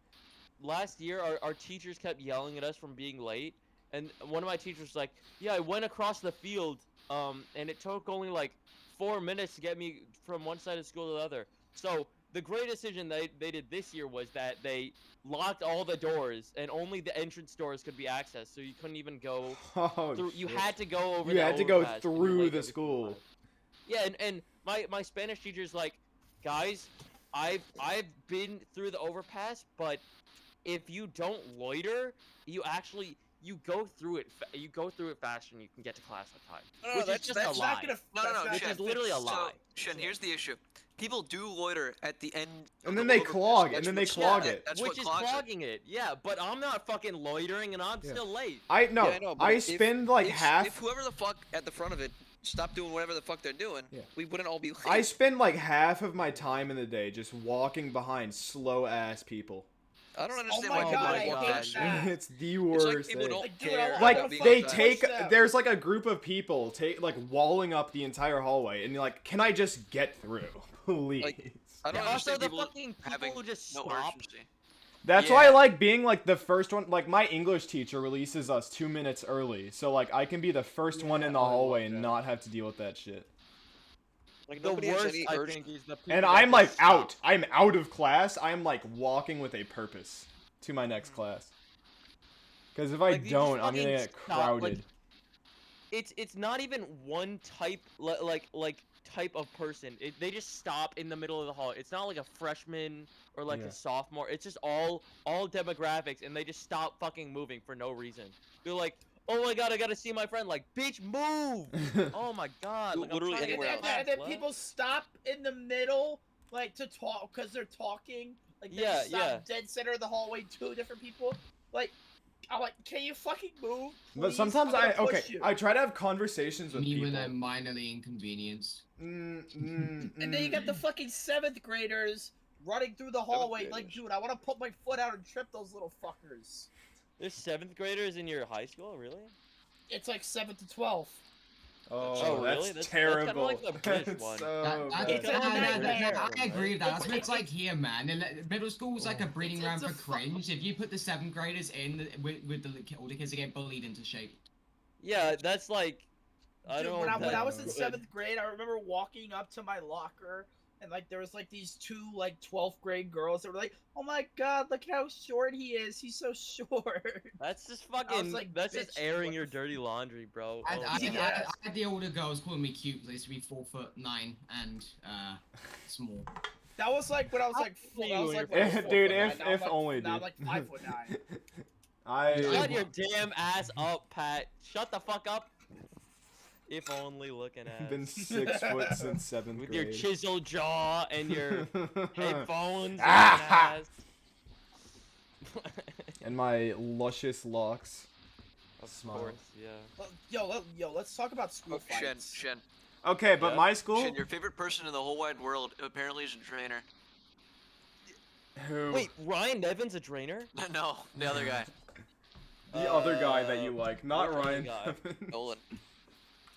Last year, our teachers kept yelling at us from being late, and one of my teachers was like, "Yeah, I went across the field, and it took only like 4 minutes to get me from one side of school to the other." So the great decision they did this year was that they locked all the doors, and only the entrance doors could be accessed, so you couldn't even go through. You had to go over. You had to go through the school. Yeah, and my Spanish teacher's like, "Guys, I've been through the overpass, but if you don't loiter, you go through it. You go through it faster, and you can get to class on time." No, that's just a lie. Which is literally a lie. So, Shen, here's the issue. People do loiter at the end. And then they clog, and then they clog Yeah, it. That's which what is clogs it. clogging it. Yeah, but I'm not fucking loitering, and I'm still late. I Yeah, I know, but I if- spend like If half. whoever the fuck at the front of it stopped doing whatever the fuck they're doing, Yeah. we wouldn't all be late. I spend like half of my time in the day just walking behind slow ass people. I don't understand my why God, people I walk hate that shit. that. It's the It's like worst people thing. don't Like, dude, care. I Like wanna about they being take, push them. there's like a group of people like walling up the entire hallway, and you're like, can I just get through, please? I don't Also, understand the people fucking having people who just no stop. urgency. That's Yeah. why I like being like the first one. Like my English teacher releases us 2 minutes early, so like I can be the first one in the I love hallway and that. not have to deal with that shit. Like The nobody has worst, any I urge. think, is the people And that I'm just like stop. out. I'm out of class. I'm like walking with a purpose to my next class. Because if I Like, you just don't, I'm fucking gonna get stop, like, crowded. It's not even one type type of person. They just stop in the middle of the hall. It's not like a freshman or like Yeah. a sophomore. It's just all demographics, and they just stop fucking moving for no reason. They're like, oh my god, I gotta see my friend. Like, bitch, move! Oh my god, like, I'm Literally trying to anywhere get And else. then, class, and then what? people stop in the middle, like to talk, because they're talking. Like they Yeah, stop yeah. dead center of the hallway, 2 different people. Like, I'm like, can you fucking move? But please? sometimes I'm I gonna push okay. you. I try to have conversations with Me people. when I'm minorly inconvenienced. And then you got the fucking 7th graders running through the hallway. Like, graders. dude, I want to put my foot out and trip those little fuckers. There's 7th graders in your high school, really? It's like 7 to 12. Oh, really? that's That's kinda terrible. like the British That's one. so It's a bad. nightmare. I agree with that. That's what it's like here, man. Middle school's like a breeding It's ground a for cringe. If you put the 7th graders in with all the kids that get bullied into shape. Yeah, that's like, I Dude, don't know. when I was in that- 7th grade, I remember walking up to my locker, and like there was like these 2 like 12th grade girls that were like, "Oh my god, look at how short he is. He's so short." That's just fucking. like, That's just bitch, airing what your the dirty laundry, bro. I Oh, Yeah. had the older girls calling me cute. They used to be 4'9" and small. That was like when I was like, that was like when I was 4'9". Dude, Now if I'm, like, only, now I'm dude. like 5'9". Shut your damn ass up, Pat. Shut the fuck up. If only looking at. I've been 6 foot since 7th With grade. your chiseled jaw and your headphones. Ah! ass. And my luscious locks. Of Smile. course, yeah. Yo, let's talk about school Shen, fights. Shen, Okay, but Yeah. my school. Shen, your favorite person in the whole wide world apparently is a trainer. Who? Wait, Ryan Nevin's a trainer? No, the other guy, The other guy that you like, not which other Ryan. guy?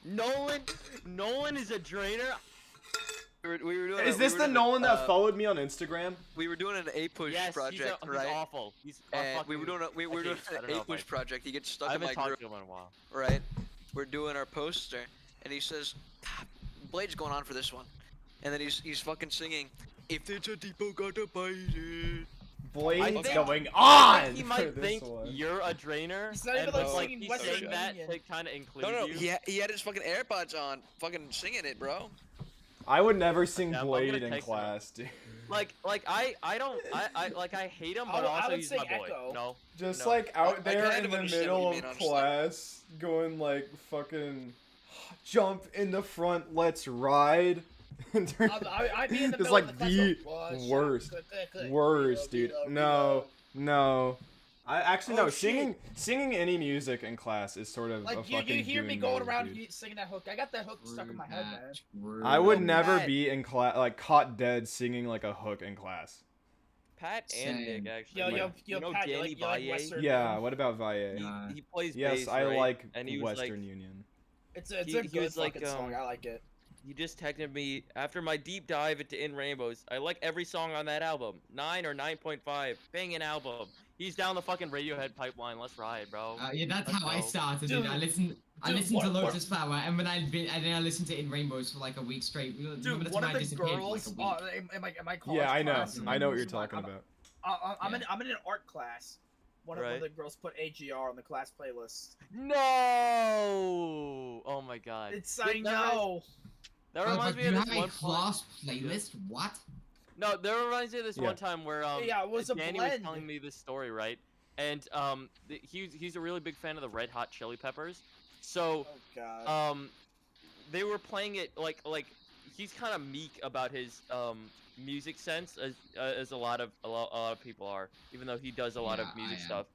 Nolan. Nolan is a trainer? We were doing. Is this the Nolan that followed me on Instagram? We were doing an A-push Yes, project, he's right? awful. He's a And we were doing fucking- we were doing I an don't know if A-push I- project. He gets stuck I in haven't my talked group, to him in a while. right? We're doing our poster, and he says, "God, Blade's going on for this one," and then he's fucking singing, "If it's a depot, gotta bite it." Blade's think- going I on. think he for might this think one. you're a drainer. He's not even, and, like, but, singing he's Western saying that Union. to kind of include No, you. he had his fucking AirPods on, fucking singing it, bro. I would never sing Yeah, I'm gonna Blade in text him. class, dude. Like I don't I hate him, but I also would he's say my boy. Echo. No. Just No. like out I there kind in of the understand middle what you of mean, honestly. class, going like fucking jump in the front, let's ride. I'd be in the It's middle like of the class, the like, "What's worst, up? worst, dude. No, no. I actually Oh, no. shit. Singing any music in class is sort of a Like fucking you hear me doom going move, around dude. singing that hook. I got that hook stuck in my head, man. I would Yo, never Pat. be in class like caught dead singing like a hook in class. Pat and Nick Same. actually. Yo, like, yo, you know Pat, Danny you like Valle? Western Yeah. What about Valle? He plays Yes, bass, I right? like And he was Western like, Union. It's He- a he good was like, fucking song. I like it. He just texted me after my deep dive into In Rainbows. I like every song on that album. 9 or 9.5. Banging album. He's down the fucking Radiohead pipeline. Let's ride, bro. Yeah, that's Let's how I go. started. Dude, Dude, I listened dude, to what- Lotus Flower, and when and then I listened to In Rainbows for like a week straight. Remember Dude, that's one when of I the disappeared girls for like a week. in my college Yeah, I know. class, I know what you're I'm like, talking about. I'm Yeah. in an art class. One of Right. the girls put AGR on the class playlist. No! Oh my god. It's That I reminds- know. That Oh, reminds but me of you this have a one class playlist? What? No, that reminds me of this Yeah. one time where Yeah, it was a Danny was blend. telling me this story, right? And he's a really big fan of the Red Hot Chili Peppers. So Oh god. they were playing it like he's kind of meek about his music sense, as a lot of people are, even though he does a lot of music stuff.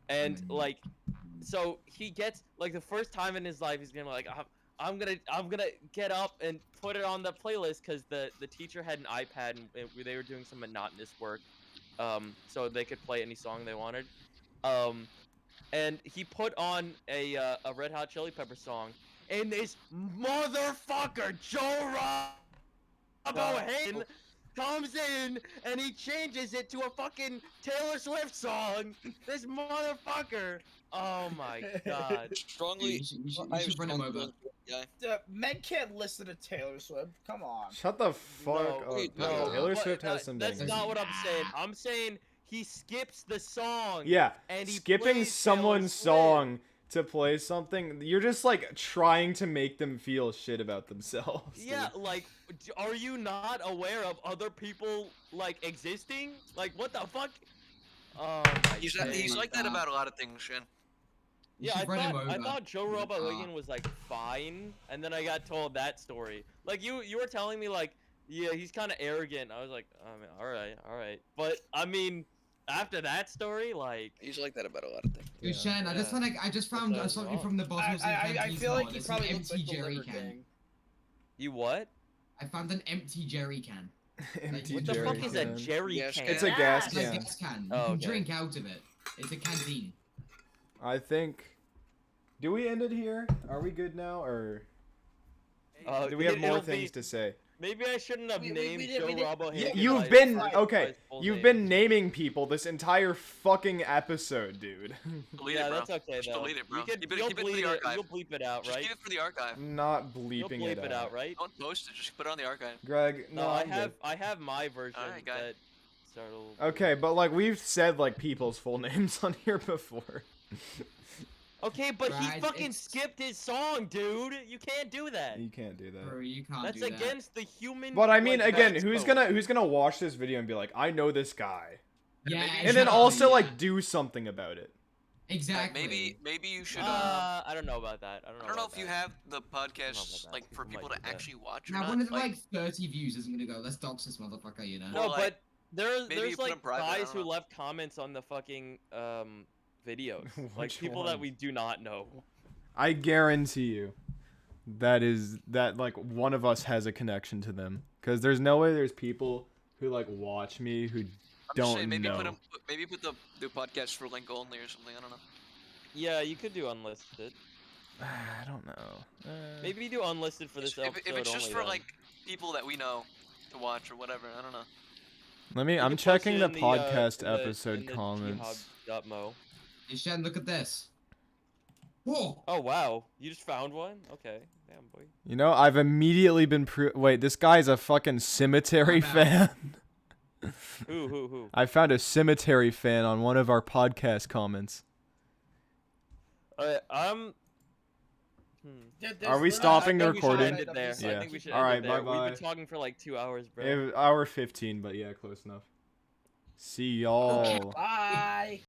And like, so he gets like the first time in his life he's gonna be like, I'm gonna get up and put it on the playlist because the teacher had an iPad and they were doing some monotonous work, so they could play any song they wanted. And he put on a Red Hot Chili Pepper song, and this motherfucker Joe Rogan comes in and he changes it to a fucking Taylor Swift song. This motherfucker. Oh my god. Strongly, You should run him over. Men can't listen to Taylor Swift. Come on. Shut the fuck up. wait, No, no, Taylor but Swift has some That's bangers. not what I'm saying. I'm saying he skips the song. Yeah, And he skipping plays someone's Taylor song to play something, you're just like trying to make them feel shit about themselves. Yeah, dude. like, are you not aware of other people like existing? Like, what the fuck? Oh my he's days. like that about a lot of things, Shin. Yeah, I should run him thought over. Joe Rogan was like fine, and then I got told that story. Like you were telling me like, yeah, he's kind of arrogant. I was like, I mean, all right. But I mean, after that story, like, He's like that about a lot of things. Dude, Shen, I just found What's something wrong? from the bottom of I feel like he It's probably an looks empty like the jerry Liver can. King. you what? I found an empty jerry can. Empty What the jerry fuck is a can. jerry Yes, can? It's a gas It's a can. gas can. You Oh, can okay. drink out of it. It's a canteen. I think. Do we end it here? Are we good now, or do we have more things to say? Maybe I shouldn't have named Joe Robo. You've been okay. You've been naming people this entire fucking episode, dude. Delete Yeah, it, bro. that's okay Just though. delete it, bro. You can, Keep it you'll for the bleep it. archive. You'll bleep it out, Just right? keep it for the archive. I'm not You'll bleeping bleep it it out, right? Don't post it. Just put it on the archive. Greg, No, I'm good. I have my version Alright, got that it. started. Okay, but like we've said like people's full names on here before. Okay, but he Right, fucking it's- skipped his song, dude. You can't do that. You can't do that. Bro, you can't That's do that. against the human. But I mean, like, again, backbone. who's gonna watch this video and be like, I know this guy, Yeah, And and then exactly, also yeah. like do something about it. Exactly. Maybe you should. I don't know about that. I I don't know if you have the podcast that. like for People people might to do that. actually watch or Now, not. one of the like 30 views isn't gonna go, let's dox this motherfucker, you know? No, Well, like, but there's maybe you put like in private, I guys don't who know. left comments on the fucking videos, like Which people that one? we do not know. I guarantee you, that like one of us has a connection to them, because there's no way there's people who like watch me who I'm just don't saying, maybe know. maybe put the podcast for link only or something. I don't know. Yeah, you could do unlisted. I don't know. Maybe do unlisted for this episode If it's just only, for then. like people that we know to watch or whatever. I don't know. Let me. You I'm can post checking it the in podcast in the episode comments. jihad.mo. Hey, Shen, look at this. Whoa! Oh wow, you just found one? Okay, damn boy. You know, I've immediately been wait, this guy's a fucking cemetery I'm out. fan. Who? I found a cemetery fan on one of our podcast comments. I'm. Are we stopping the I think we should recording? end it there. Yeah. I think we should All end right, it there. bye-bye. We've been talking for like 2 hours, bro. Hour 15, but yeah, close enough. See y'all. Bye.